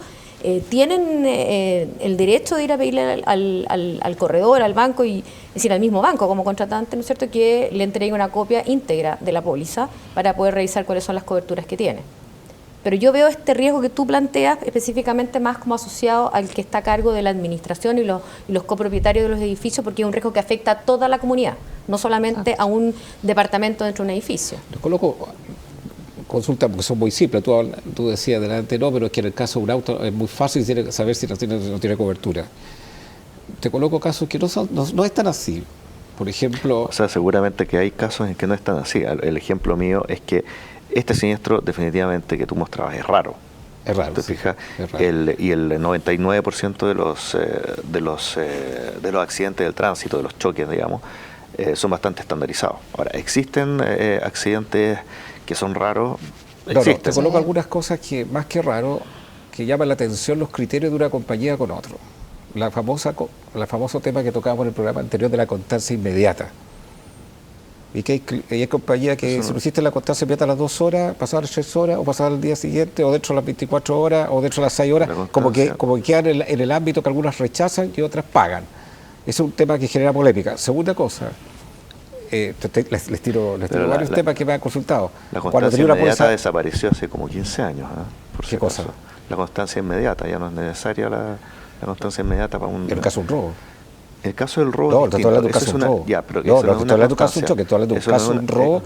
tienen el derecho de ir a pedirle al corredor, al banco, y es decir, al mismo banco como contratante, ¿no es cierto?, que le entregue una copia íntegra de la póliza para poder revisar cuáles son las coberturas que tiene. Pero yo veo este riesgo que tú planteas específicamente más como asociado al que está a cargo de la administración y los copropietarios de los edificios, porque es un riesgo que afecta a toda la comunidad, no solamente a un departamento dentro de un edificio. Lo coloco consulta porque son muy simples. Tú decías delante, no, pero es que en el caso de un auto es muy fácil saber si no tiene cobertura. Te coloco casos que no es tan así. Por ejemplo... O sea, seguramente que hay casos en que no es tan así. El ejemplo mío es que este siniestro definitivamente que tú mostrabas es raro. Es raro, ¿te fijas? Es raro. Y el 99% de los accidentes del tránsito, de los choques, digamos, son bastante estandarizados. Ahora, ¿existen accidentes que son raros? Existen. No, te coloco algunas cosas que, más que raro, que llaman la atención los criterios de una compañía con otro. El famoso tema que tocábamos en el programa anterior de la constancia inmediata. Y que hay compañías que si no hiciste la constancia inmediata a las 2 horas, pasaban las 3 horas, o pasaban el día siguiente, o dentro de las 24 horas, o dentro de las 6 horas, como que quedan en el ámbito que algunas rechazan y otras pagan. Ese es un tema que genera polémica. Segunda cosa, les tiro varios temas que me han consultado. La constancia inmediata desapareció hace como 15 años. ¿Qué cosa? La constancia inmediata, ya no es necesaria la constancia inmediata para un... En el caso de un robo. El caso del robo. No, estoy hablando de un caso de un robo. Ya, pero no, estoy hablando de un caso de un choque, estoy hablando de un caso de un robo.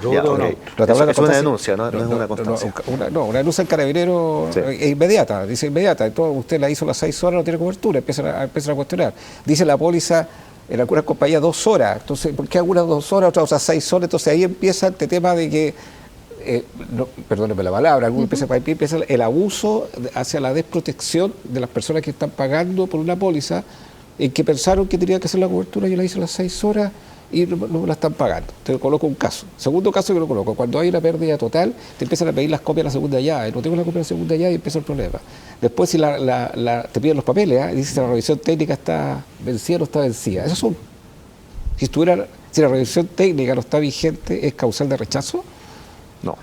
Es una denuncia, no es una constancia. Una denuncia del carabinero es inmediata, dice inmediata. Entonces usted la hizo a las 6 horas, no tiene cobertura, empiezan a cuestionar. Dice la póliza, en algunas compañías 2 horas. Entonces, ¿por qué algunas 2 horas, otras 6 horas? Entonces ahí empieza este tema de que, perdóneme la palabra, empieza el abuso hacia la desprotección de las personas que están pagando por una póliza, en que pensaron que tenía que hacer la cobertura, yo la hice a las 6 horas y no la están pagando. Te coloco un caso. Segundo caso que lo coloco, cuando hay una pérdida total, te empiezan a pedir las copias de la segunda llave. No tengo la copia de la segunda llave y empieza el problema. Después si te piden los papeles, dice si la revisión técnica está vencida o no está vencida. Esos son. Si la revisión técnica no está vigente, ¿es causal de rechazo? No.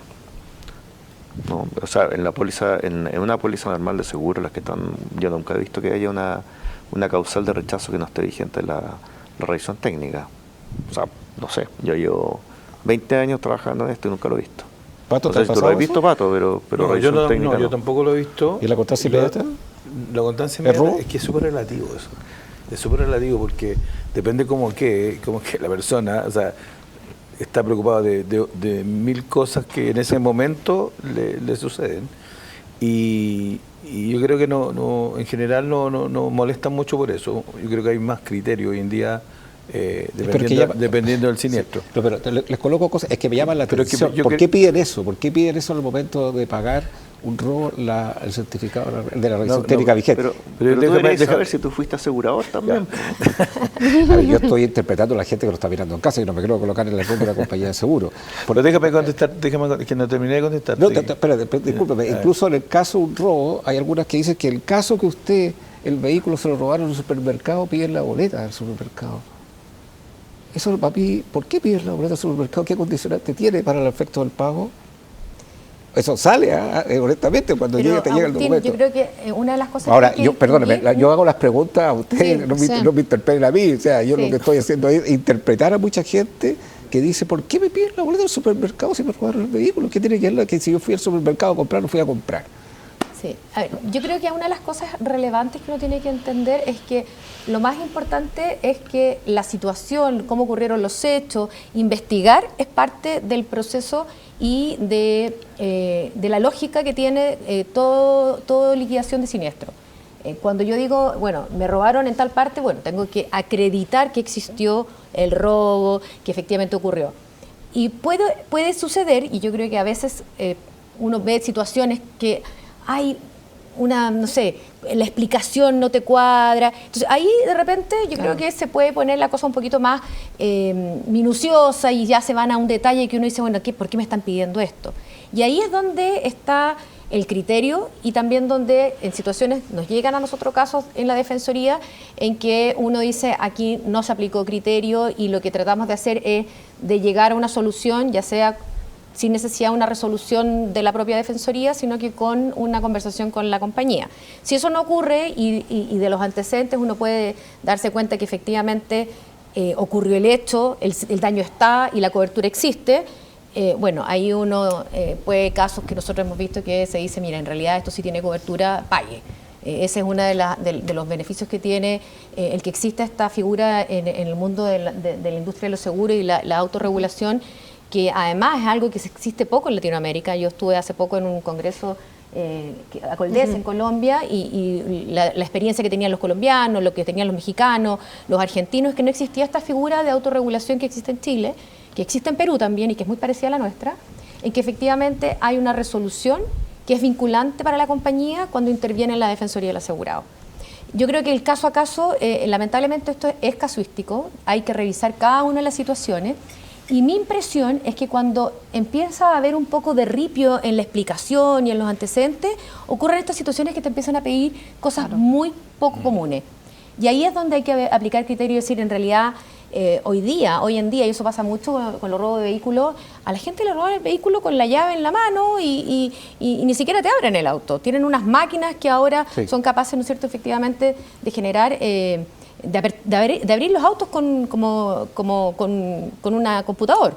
No, o sea, en una póliza normal de seguro, las que están, yo nunca he visto que haya una causal de rechazo que no esté vigente la revisión técnica. O sea, no sé, yo llevo 20 años trabajando en esto y nunca lo he visto. ¿Pato, No te sé ha si tú pasado lo has eso? visto, Pato, pero No, revisión técnica yo tampoco lo he visto. ¿Y la constancia inmediata? La constancia ¿Es inmediata robo? es que es súper relativo eso. Es súper relativo porque depende cómo que la persona, o sea, está preocupada de mil cosas que en ese momento le suceden. Y yo creo que en general no molestan mucho por eso. Yo creo que hay más criterio hoy en día dependiendo del siniestro. No, pero les coloco cosas, es que me llaman la Pero es que atención. ¿Por qué piden eso? ¿Por qué piden eso al momento de pagar un robo el certificado de la revisión técnica vigente? Pero tú déjame- deberías saber si tú fuiste asegurador también. A ver, yo estoy interpretando a la gente que lo está mirando en casa y no me quiero colocar en el rol de una compañía de seguro. Pero déjame contestar, que no terminé de contestar. No, espérate, discúlpeme. Incluso en el caso de un robo, hay algunas que dicen que el caso que el vehículo se lo robaron en un supermercado, piden la boleta del supermercado. Eso, papi, ¿por qué piden la boleta del supermercado? ¿Qué condicionante tiene para el efecto del pago? Eso sale, honestamente, cuando Pero, te llega el Agustín, documento. yo creo que una de las cosas Ahora, que hay que perdóneme, distinguir- yo hago las preguntas a ustedes, Sí, no me interpelen a mí. O sea, yo Sí. lo que estoy haciendo es interpretar a mucha gente que dice, ¿por qué me piden la boleta del supermercado si me robaron el vehículo? ¿Qué tiene que ver que si yo fui al supermercado a comprar, no fui a comprar? Sí, a ver, yo creo que una de las cosas relevantes que uno tiene que entender es que lo más importante es que la situación, cómo ocurrieron los hechos, investigar es parte del proceso y de la lógica que tiene todo liquidación de siniestro. Cuando yo digo, bueno, me robaron en tal parte, bueno, tengo que acreditar que existió el robo, que efectivamente ocurrió. Y puede suceder, y yo creo que a veces uno ve situaciones que hay no sé, la explicación no te cuadra. Entonces ahí de repente yo creo que se puede poner la cosa un poquito más minuciosa y ya se van a un detalle que uno dice, bueno, ¿por qué me están pidiendo esto? Y ahí es donde está el criterio y también donde en situaciones nos llegan a nosotros casos en la Defensoría en que uno dice aquí no se aplicó criterio y lo que tratamos de hacer es de llegar a una solución, ya sea sin necesidad de una resolución de la propia Defensoría, sino que con una conversación con la compañía. Si eso no ocurre y de los antecedentes uno puede darse cuenta que efectivamente ocurrió el hecho, el daño está y la cobertura existe, bueno, ahí uno puede, casos que nosotros hemos visto que se dice, mira, en realidad esto sí tiene cobertura, pague. Ese es uno de los beneficios que tiene el que exista esta figura en el mundo de la industria de los seguros y la autorregulación, que además es algo que existe poco en Latinoamérica. Yo estuve hace poco en un congreso a Coldés, en Colombia, y la experiencia que tenían los colombianos, lo que tenían los mexicanos, los argentinos, es que no existía esta figura de autorregulación que existe en Chile, que existe en Perú también y que es muy parecida a la nuestra, en que efectivamente hay una resolución que es vinculante para la compañía cuando interviene la Defensoría del Asegurado. Yo creo que el caso a caso, lamentablemente esto es casuístico, hay que revisar cada una de las situaciones. Y mi impresión es que cuando empieza a haber un poco de ripio en la explicación y en los antecedentes, ocurren estas situaciones que te empiezan a pedir cosas muy poco comunes. Y ahí es donde hay que aplicar criterio y decir, en realidad, hoy en día, y eso pasa mucho con los robos de vehículos, a la gente le roban el vehículo con la llave en la mano y ni siquiera te abren el auto. Tienen unas máquinas que ahora son capaces, ¿no es cierto?, efectivamente, de generar... De abrir los autos con una computadora.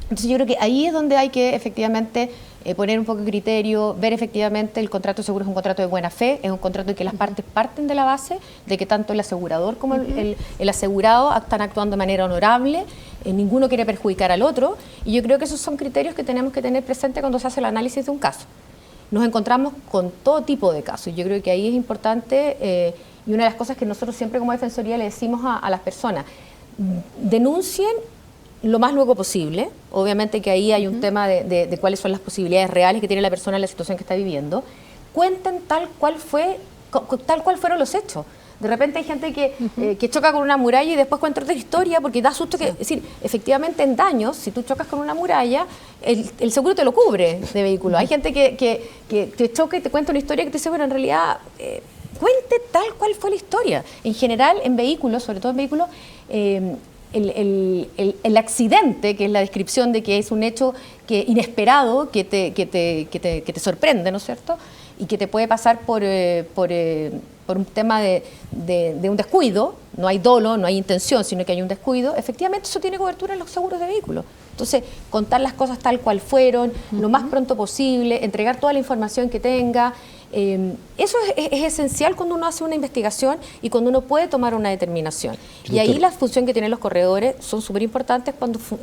Entonces yo creo que ahí es donde hay que efectivamente poner un poco de criterio, ver efectivamente el contrato de seguro es un contrato de buena fe, es un contrato en que las partes parten de la base de que tanto el asegurador como el asegurado están actuando de manera honorable, ninguno quiere perjudicar al otro, y yo creo que esos son criterios que tenemos que tener presente cuando se hace el análisis de un caso. Nos encontramos con todo tipo de casos, yo creo que ahí es importante... y una de las cosas que nosotros siempre como Defensoría le decimos a las personas, denuncien lo más luego posible. Obviamente que ahí hay un tema de cuáles son las posibilidades reales que tiene la persona en la situación que está viviendo. Cuenten tal cual fueron los hechos. De repente hay gente que choca con una muralla y después cuenta otra historia porque da susto. Es decir, efectivamente en daños, si tú chocas con una muralla, el seguro te lo cubre de vehículo. Hay gente que te choca y te cuenta una historia que te dice, bueno, en realidad... cuente tal cual fue la historia. En general, en vehículos, sobre todo en vehículos, el accidente, que es la descripción de que es un hecho inesperado, que te sorprende, ¿no es cierto?, y que te puede pasar por un tema de un descuido, no hay dolo, no hay intención, sino que hay un descuido, efectivamente eso tiene cobertura en los seguros de vehículos. Entonces, contar las cosas tal cual fueron, lo más pronto posible, entregar toda la información que tenga. Eso es esencial cuando uno hace una investigación y cuando uno puede tomar una determinación. Y ahí la función que tienen los corredores son súper importantes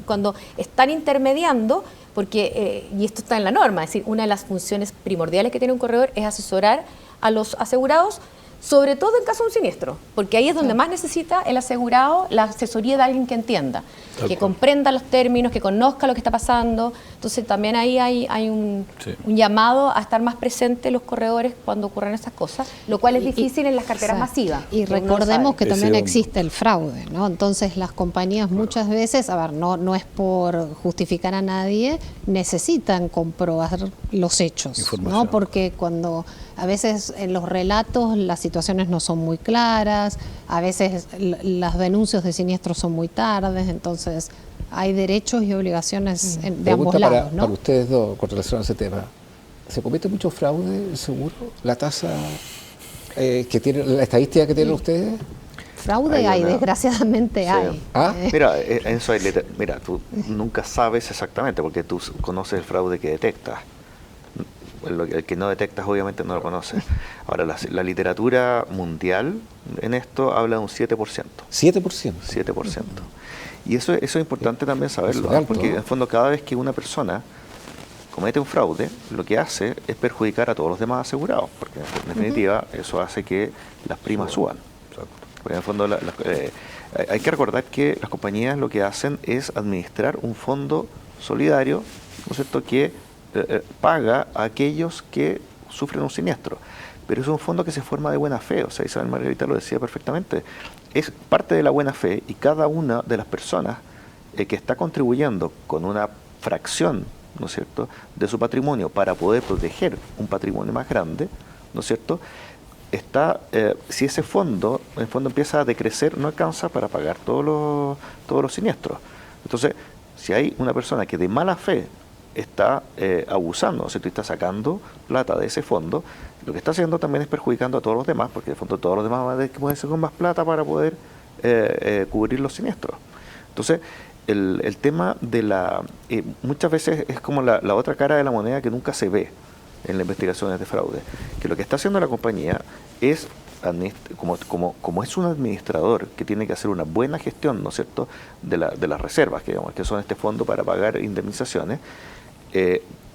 cuando están intermediando, porque, y esto está en la norma, es decir, una de las funciones primordiales que tiene un corredor es asesorar a los asegurados, sobre todo en caso de un siniestro, porque ahí es donde más necesita el asegurado la asesoría de alguien que entienda, que comprenda los términos, que conozca lo que está pasando. Entonces también ahí hay un llamado a estar más presentes los corredores cuando ocurren esas cosas, lo cual es difícil en las carteras masivas. Y recordemos que también existe el fraude, ¿no? Entonces las compañías muchas veces, a ver, no es por justificar a nadie, necesitan comprobar los hechos, ¿no? Porque cuando a veces en los relatos las situaciones no son muy claras, a veces las denuncias de siniestros son muy tardes, entonces hay derechos y obligaciones de ambos lados, ¿no? Para ustedes dos, con relación a ese tema, ¿se comete mucho fraude en el seguro? ¿La tasa que tiene, la estadística que tienen ustedes? Fraude hay, desgraciadamente hay. Mira, eso mira, tú nunca sabes exactamente porque tú conoces el fraude que detectas. El que no detectas obviamente no lo conoces. Ahora, la literatura mundial en esto habla de un 7%. ¿7%? 7%. Y eso es importante también saberlo, porque en el fondo cada vez que una persona comete un fraude, lo que hace es perjudicar a todos los demás asegurados, porque en definitiva eso hace que las primas suban. Porque en el fondo hay que recordar que las compañías lo que hacen es administrar un fondo solidario, ¿no es cierto?, que paga a aquellos que sufren un siniestro. Pero es un fondo que se forma de buena fe, o sea, Isabel Margarita lo decía perfectamente, es parte de la buena fe y cada una de las personas que está contribuyendo con una fracción, ¿no es cierto?, de su patrimonio para poder proteger un patrimonio más grande, ¿no es cierto?, si ese fondo, el fondo empieza a decrecer, no alcanza para pagar todos los siniestros. Entonces, si hay una persona que de mala fe está abusando, o sea, tú estás sacando plata de ese fondo, lo que está haciendo también es perjudicando a todos los demás, porque de fondo todos los demás van a tener que ponerse con más plata para poder cubrir los siniestros. Entonces, el tema de muchas veces es como la otra cara de la moneda que nunca se ve en las investigaciones de fraude, que lo que está haciendo la compañía es, como es un administrador que tiene que hacer una buena gestión, ¿no es cierto?, de las reservas, que son este fondo para pagar indemnizaciones,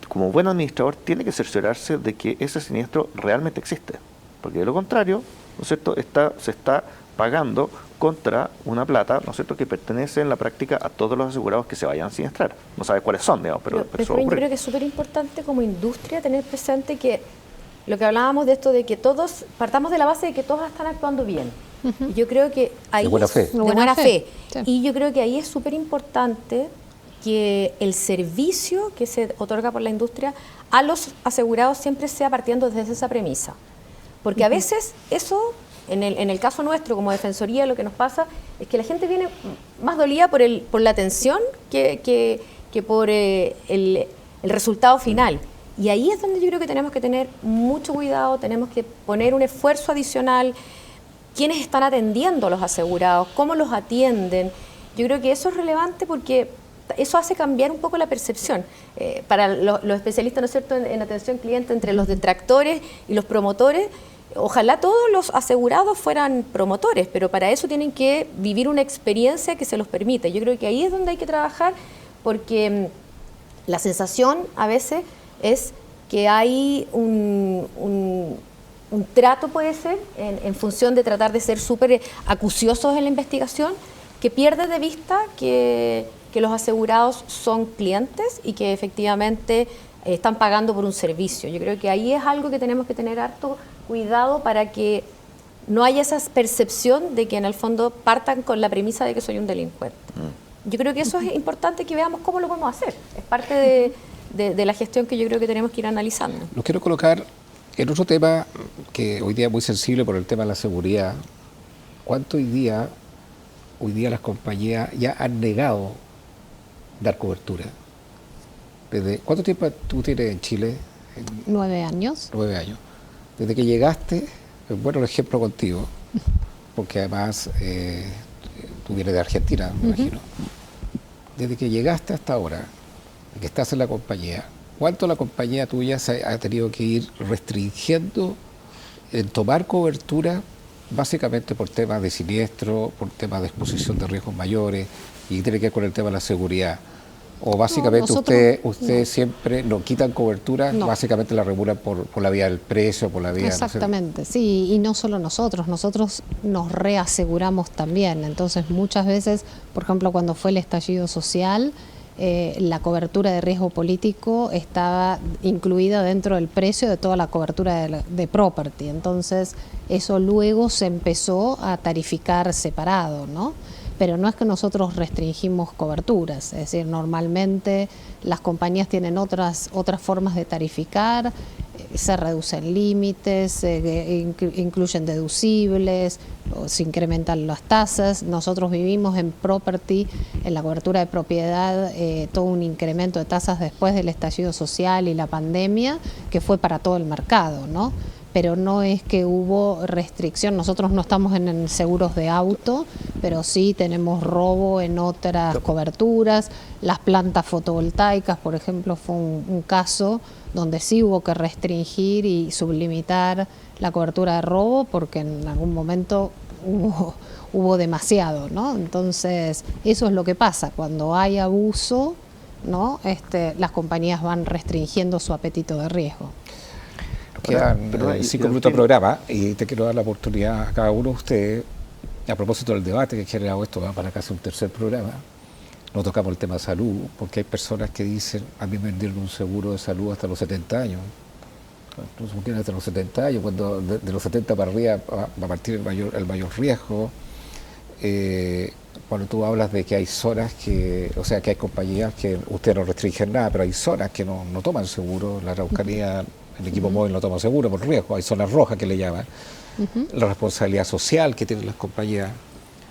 como buen administrador tiene que cerciorarse de que ese siniestro realmente existe, porque de lo contrario, ¿no es cierto?, se está pagando contra una plata, ¿no es cierto?, que pertenece en la práctica a todos los asegurados que se vayan a siniestrar. No sabes cuáles son, digamos, pero eso yo creo que es súper importante como industria tener presente que lo que hablábamos de esto de que todos, partamos de la base de que todos están actuando bien. Y yo creo que ahí de buena fe. De buena fe. Sí. Y yo creo que ahí es súper importante que el servicio que se otorga por la industria a los asegurados siempre sea partiendo desde esa premisa. Porque a veces eso, en el caso nuestro como Defensoría, lo que nos pasa es que la gente viene más dolida por la atención que por el resultado final. Y ahí es donde yo creo que tenemos que tener mucho cuidado, tenemos que poner un esfuerzo adicional. ¿Quiénes están atendiendo a los asegurados? ¿Cómo los atienden? Yo creo que eso es relevante porque eso hace cambiar un poco la percepción. Para los especialistas, ¿no es cierto?, en atención cliente, entre los detractores y los promotores, ojalá todos los asegurados fueran promotores, pero para eso tienen que vivir una experiencia que se los permita. Yo creo que ahí es donde hay que trabajar porque la sensación a veces es que hay un trato, puede ser, en función de tratar de ser súper acuciosos en la investigación, que pierde de vista que los asegurados son clientes y que efectivamente están pagando por un servicio. Yo creo que ahí es algo que tenemos que tener harto cuidado para que no haya esa percepción de que en el fondo partan con la premisa de que soy un delincuente. Yo creo que eso es importante que veamos cómo lo podemos hacer. Es parte de la gestión que yo creo que tenemos que ir analizando. Los quiero colocar en otro tema que hoy día es muy sensible por el tema de la seguridad. ¿Cuánto hoy día las compañías ya han negado dar cobertura? ¿Cuánto tiempo tú tienes en Chile? 9 años. 9 años. Desde que llegaste, bueno, el ejemplo contigo, porque además tú vienes de Argentina, me imagino. Desde que llegaste hasta ahora, que estás en la compañía, ¿cuánto la compañía tuya se ha tenido que ir restringiendo en tomar cobertura, básicamente por temas de siniestro, por temas de exposición de riesgos mayores, y tiene que ver con el tema de la seguridad? O básicamente ustedes siempre no quitan cobertura, básicamente la regulan por la vía del precio, por la vía... Exactamente, no sé. Sí, y no solo nosotros nos reaseguramos también. Entonces muchas veces, por ejemplo, cuando fue el estallido social, la cobertura de riesgo político estaba incluida dentro del precio de toda la cobertura de property. Entonces eso luego se empezó a tarificar separado, ¿no? Pero no es que nosotros restringimos coberturas, es decir, normalmente las compañías tienen otras formas de tarificar, se reducen límites, incluyen deducibles, se incrementan las tasas. Nosotros vivimos en property, en la cobertura de propiedad, todo un incremento de tasas después del estallido social y la pandemia, que fue para todo el mercado, ¿no? Pero no es que hubo restricción. Nosotros no estamos en seguros de auto, pero sí tenemos robo en otras coberturas. Las plantas fotovoltaicas, por ejemplo, fue un caso donde sí hubo que restringir y sublimitar la cobertura de robo porque en algún momento hubo demasiado, ¿no? Entonces, eso es lo que pasa. Cuando hay abuso, ¿no? Las compañías van restringiendo su apetito de riesgo. Quedan 5 minutos de programa y te quiero dar la oportunidad a cada uno de ustedes, a propósito del debate que ha generado esto, va para casi un tercer programa. No tocamos el tema de salud, porque hay personas que dicen, a mí me vendieron un seguro de salud hasta los 70 años. No se quieren hasta los 70 años, cuando de los 70 para arriba va a partir el mayor riesgo. Cuando tú hablas de que hay zonas que hay compañías que ustedes no restringen nada, pero hay zonas que no toman seguro, la Araucanía... El equipo móvil no toma seguro por riesgo, hay zonas rojas que le llaman, la responsabilidad social que tienen las compañías.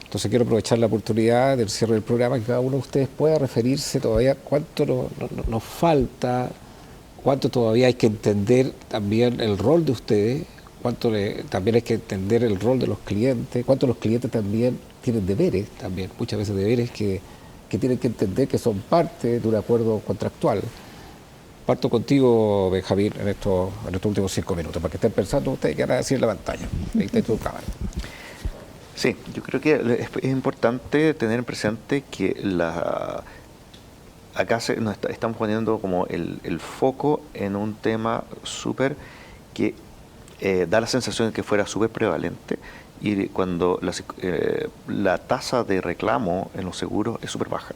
Entonces quiero aprovechar la oportunidad del cierre del programa que cada uno de ustedes pueda referirse todavía cuánto nos falta, cuánto todavía hay que entender también el rol de ustedes, también hay que entender el rol de los clientes, cuánto los clientes también tienen deberes, también muchas veces deberes que tienen que entender que son parte de un acuerdo contractual. Parto contigo, Benjamín, en estos últimos 5 minutos, para que estén pensando ustedes qué van a decir en la pantalla. Ahí está tu cámara. Sí, yo creo que es importante tener presente que acá nos estamos poniendo como el foco en un tema súper que da la sensación de que fuera súper prevalente, y cuando la tasa de reclamo en los seguros es súper baja,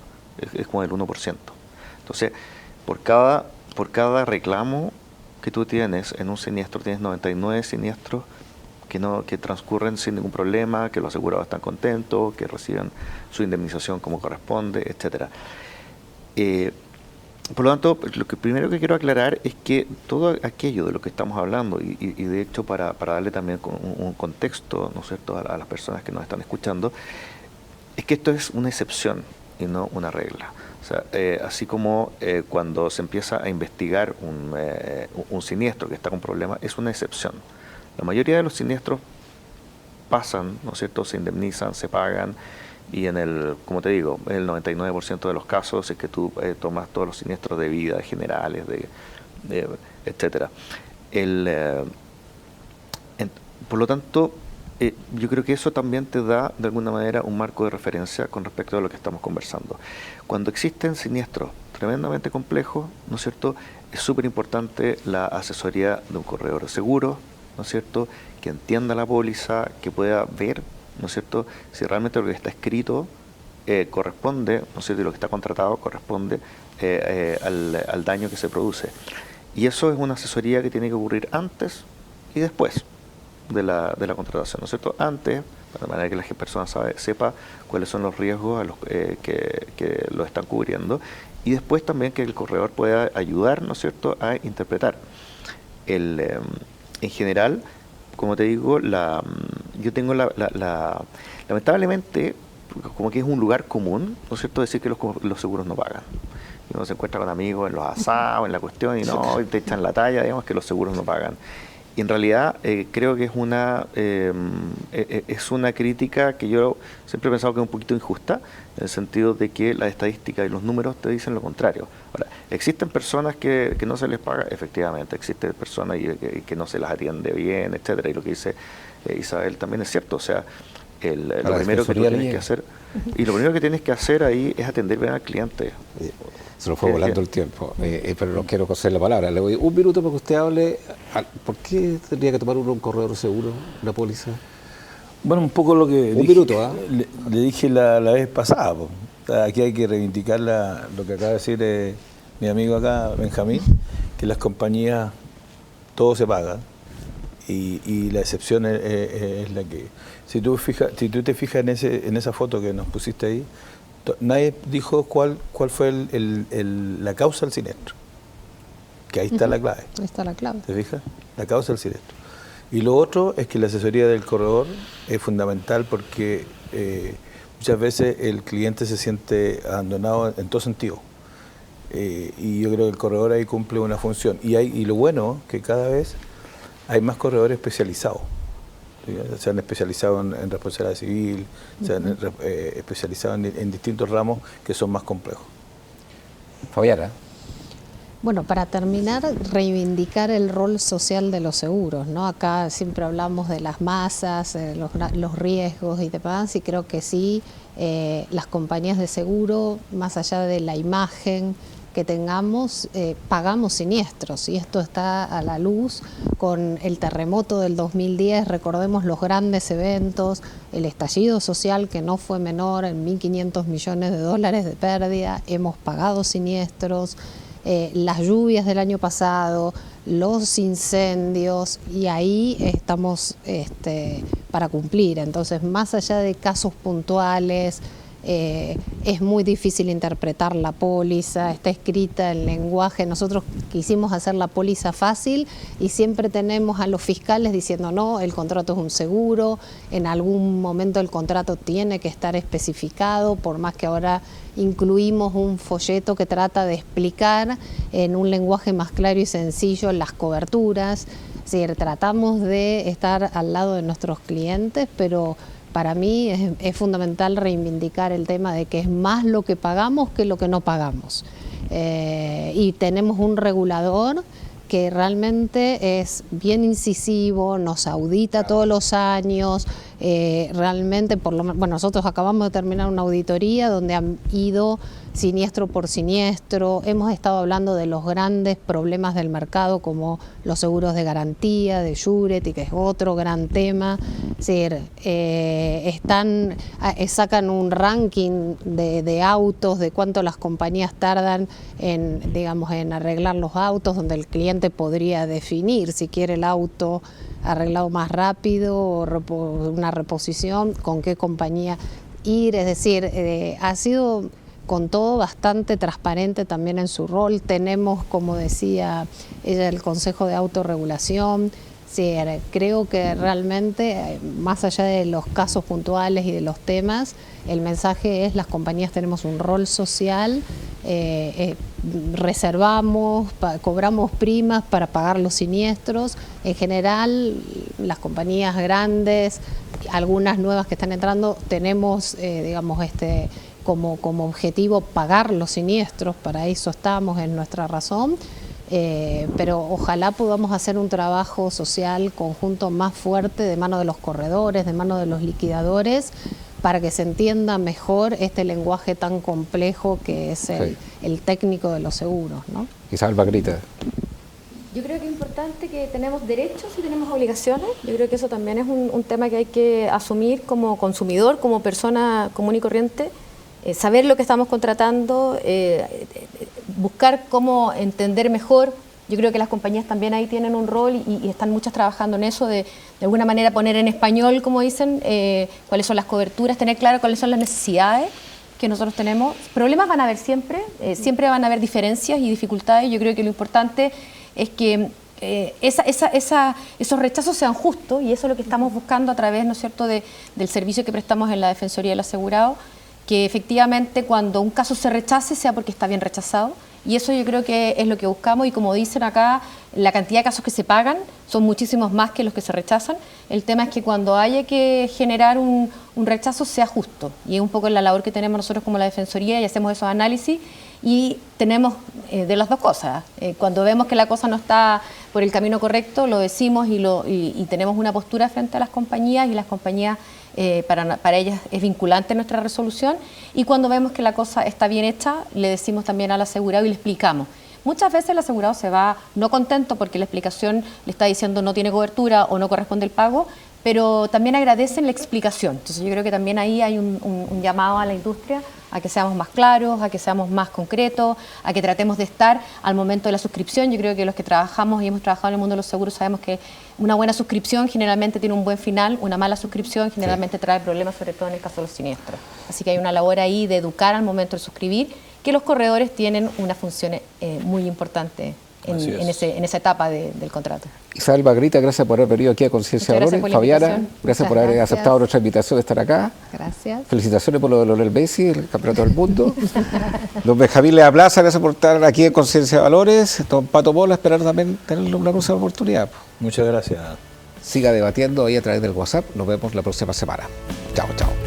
es como el 1%. Entonces, por cada reclamo que tú tienes en un siniestro, tienes 99 siniestros que transcurren sin ningún problema, que los asegurados están contentos, que reciben su indemnización como corresponde, etcétera. Por lo tanto, lo que primero que quiero aclarar es que todo aquello de lo que estamos hablando, y de hecho para darle también un contexto, ¿no es cierto?, a las personas que nos están escuchando, es que esto es una excepción y no una regla. O sea, así como cuando se empieza a investigar un siniestro que está con problemas, es una excepción. La mayoría de los siniestros pasan, ¿no es cierto?, se indemnizan, se pagan, y como te digo, el 99% de los casos es que tú tomas todos los siniestros de vida, generales, etcétera. Por lo tanto, yo creo que eso también te da de alguna manera un marco de referencia con respecto a lo que estamos conversando. Cuando existen siniestros tremendamente complejos, ¿no es cierto?, es súper importante la asesoría de un corredor de seguros, ¿no es cierto?, que entienda la póliza, que pueda ver, ¿no es cierto?, si realmente lo que está escrito corresponde, ¿no es cierto?, y lo que está contratado corresponde al daño que se produce. Y eso es una asesoría que tiene que ocurrir antes y después de la contratación, ¿no es cierto? Antes, de manera que la persona sepa cuáles son los riesgos que lo están cubriendo, y después también que el corredor pueda ayudar, ¿no es cierto?, a interpretar. En general, como te digo, yo tengo lamentablemente, como que es un lugar común, ¿no es cierto?, decir que los seguros no pagan. Y uno se encuentra con amigos en los asados, en la cuestión, y te echan la talla, digamos, que los seguros no pagan. Y en realidad creo que es una crítica que yo siempre he pensado que es un poquito injusta, en el sentido de que la estadística y los números te dicen lo contrario. Ahora, ¿existen personas que no se les paga? Efectivamente, existen personas que no se las atiende bien, etcétera. Y lo que dice Isabel también es cierto. O sea, lo primero que tú tienes que hacer, y lo primero que tienes que hacer ahí es atender bien al cliente. Se nos fue volando el tiempo, pero no quiero coser la palabra. Le doy un minuto para que usted hable. ¿Por qué tendría que tomar uno un corredor seguro, una póliza? Bueno, un poco lo que le dije la vez pasada. Aquí hay que reivindicar lo que acaba de decir mi amigo acá, Benjamín, que las compañías todo se paga y la excepción es la que... Si tú te fijas en esa foto que nos pusiste ahí, nadie dijo cuál fue la causa del siniestro. Que ahí está la clave. Ahí está la clave. ¿Te fijas? La causa del siniestro. Y lo otro es que la asesoría del corredor es fundamental porque muchas veces el cliente se siente abandonado en todo sentido. Y yo creo que el corredor ahí cumple una función. Y lo bueno es que cada vez hay más corredores especializados. Se han especializado en responsabilidad civil, se han especializado en distintos ramos que son más complejos. Fabiana. Bueno, para terminar, reivindicar el rol social de los seguros, ¿no? Acá siempre hablamos de las masas, los riesgos y demás, y creo que sí, las compañías de seguro, más allá de la imagen que tengamos, pagamos siniestros, y esto está a la luz con el terremoto del 2010, recordemos los grandes eventos, el estallido social que no fue menor, en 1.500 millones de dólares de pérdida, hemos pagado siniestros, las lluvias del año pasado, los incendios, y ahí estamos para cumplir. Entonces, más allá de casos puntuales, es muy difícil interpretar la póliza, está escrita en lenguaje. Nosotros quisimos hacer la póliza fácil y siempre tenemos a los fiscales diciendo no, el contrato es un seguro, en algún momento el contrato tiene que estar especificado, por más que ahora incluimos un folleto que trata de explicar en un lenguaje más claro y sencillo las coberturas. Es decir, tratamos de estar al lado de nuestros clientes, pero para mí es fundamental reivindicar el tema de que es más lo que pagamos que lo que no pagamos. Y tenemos un regulador que realmente es bien incisivo, nos audita todos los años, realmente, bueno, nosotros acabamos de terminar una auditoría donde han ido siniestro por siniestro, hemos estado hablando de los grandes problemas del mercado como los seguros de garantía, de Surety, que es otro gran tema. Es decir, sacan un ranking de autos, de cuánto las compañías tardan en arreglar los autos, donde el cliente podría definir si quiere el auto arreglado más rápido o una reposición, con qué compañía ir. Es decir, ha sido con todo bastante transparente también en su rol. Tenemos, como decía ella, el Consejo de Autorregulación. Sí, creo que realmente, más allá de los casos puntuales y de los temas, el mensaje es: las compañías tenemos un rol social, reservamos, cobramos primas para pagar los siniestros. En general, las compañías grandes, algunas nuevas que están entrando, tenemos, como objetivo pagar los siniestros, para eso estamos, en nuestra razón. Pero ojalá podamos hacer un trabajo social conjunto más fuerte de mano de los corredores, de mano de los liquidadores, para que se entienda mejor este lenguaje tan complejo que es el técnico de los seguros, ¿no? Isabel Bagrita. Yo creo que es importante que tenemos derechos y tenemos obligaciones. Yo creo que eso también es un tema que hay que asumir como consumidor, como persona común y corriente. Saber lo que estamos contratando, buscar cómo entender mejor. Yo creo que las compañías también ahí tienen un rol y están muchas trabajando en eso, de alguna manera poner en español, como dicen, cuáles son las coberturas, tener claro cuáles son las necesidades que nosotros tenemos. Problemas van a haber siempre, siempre van a haber diferencias y dificultades. Yo creo que lo importante es que esos rechazos sean justos, y eso es lo que estamos buscando a través, ¿no es cierto?, del servicio que prestamos en la Defensoría del Asegurado, que efectivamente cuando un caso se rechace sea porque está bien rechazado y eso yo creo que es lo que buscamos, y como dicen acá, la cantidad de casos que se pagan son muchísimos más que los que se rechazan. El tema es que cuando haya que generar un rechazo sea justo, y es un poco la labor que tenemos nosotros como la Defensoría, y hacemos esos análisis y tenemos de las dos cosas. Cuando vemos que la cosa no está por el camino correcto, lo decimos y tenemos una postura frente a las compañías, y las compañías para ellas es vinculante nuestra resolución, y cuando vemos que la cosa está bien hecha, le decimos también al asegurado y le explicamos. Muchas veces el asegurado se va no contento porque la explicación le está diciendo no tiene cobertura o no corresponde el pago, pero también agradecen la explicación. Entonces yo creo que también ahí hay un llamado a la industria a que seamos más claros, a que seamos más concretos, a que tratemos de estar al momento de la suscripción. Yo creo que los que trabajamos y hemos trabajado en el mundo de los seguros sabemos que una buena suscripción generalmente tiene un buen final, una mala suscripción generalmente trae problemas, sobre todo en el caso de los siniestros. Así que hay una labor ahí de educar al momento de suscribir, que los corredores tienen una función muy importante en esa etapa del contrato. Isabel Bagrita, gracias por haber venido aquí a Conciencia de Valores. Fabiana, gracias por haber aceptado nuestra invitación de estar acá. Gracias. Felicitaciones por lo de Lionel Messi, el campeonato del mundo. Don Benjamín Lea Plaza, gracias por estar aquí en Conciencia de Valores. Don Pato Pola, esperar también tener una próxima oportunidad. Muchas gracias. Siga debatiendo ahí a través del WhatsApp. Nos vemos la próxima semana. Chao, chao.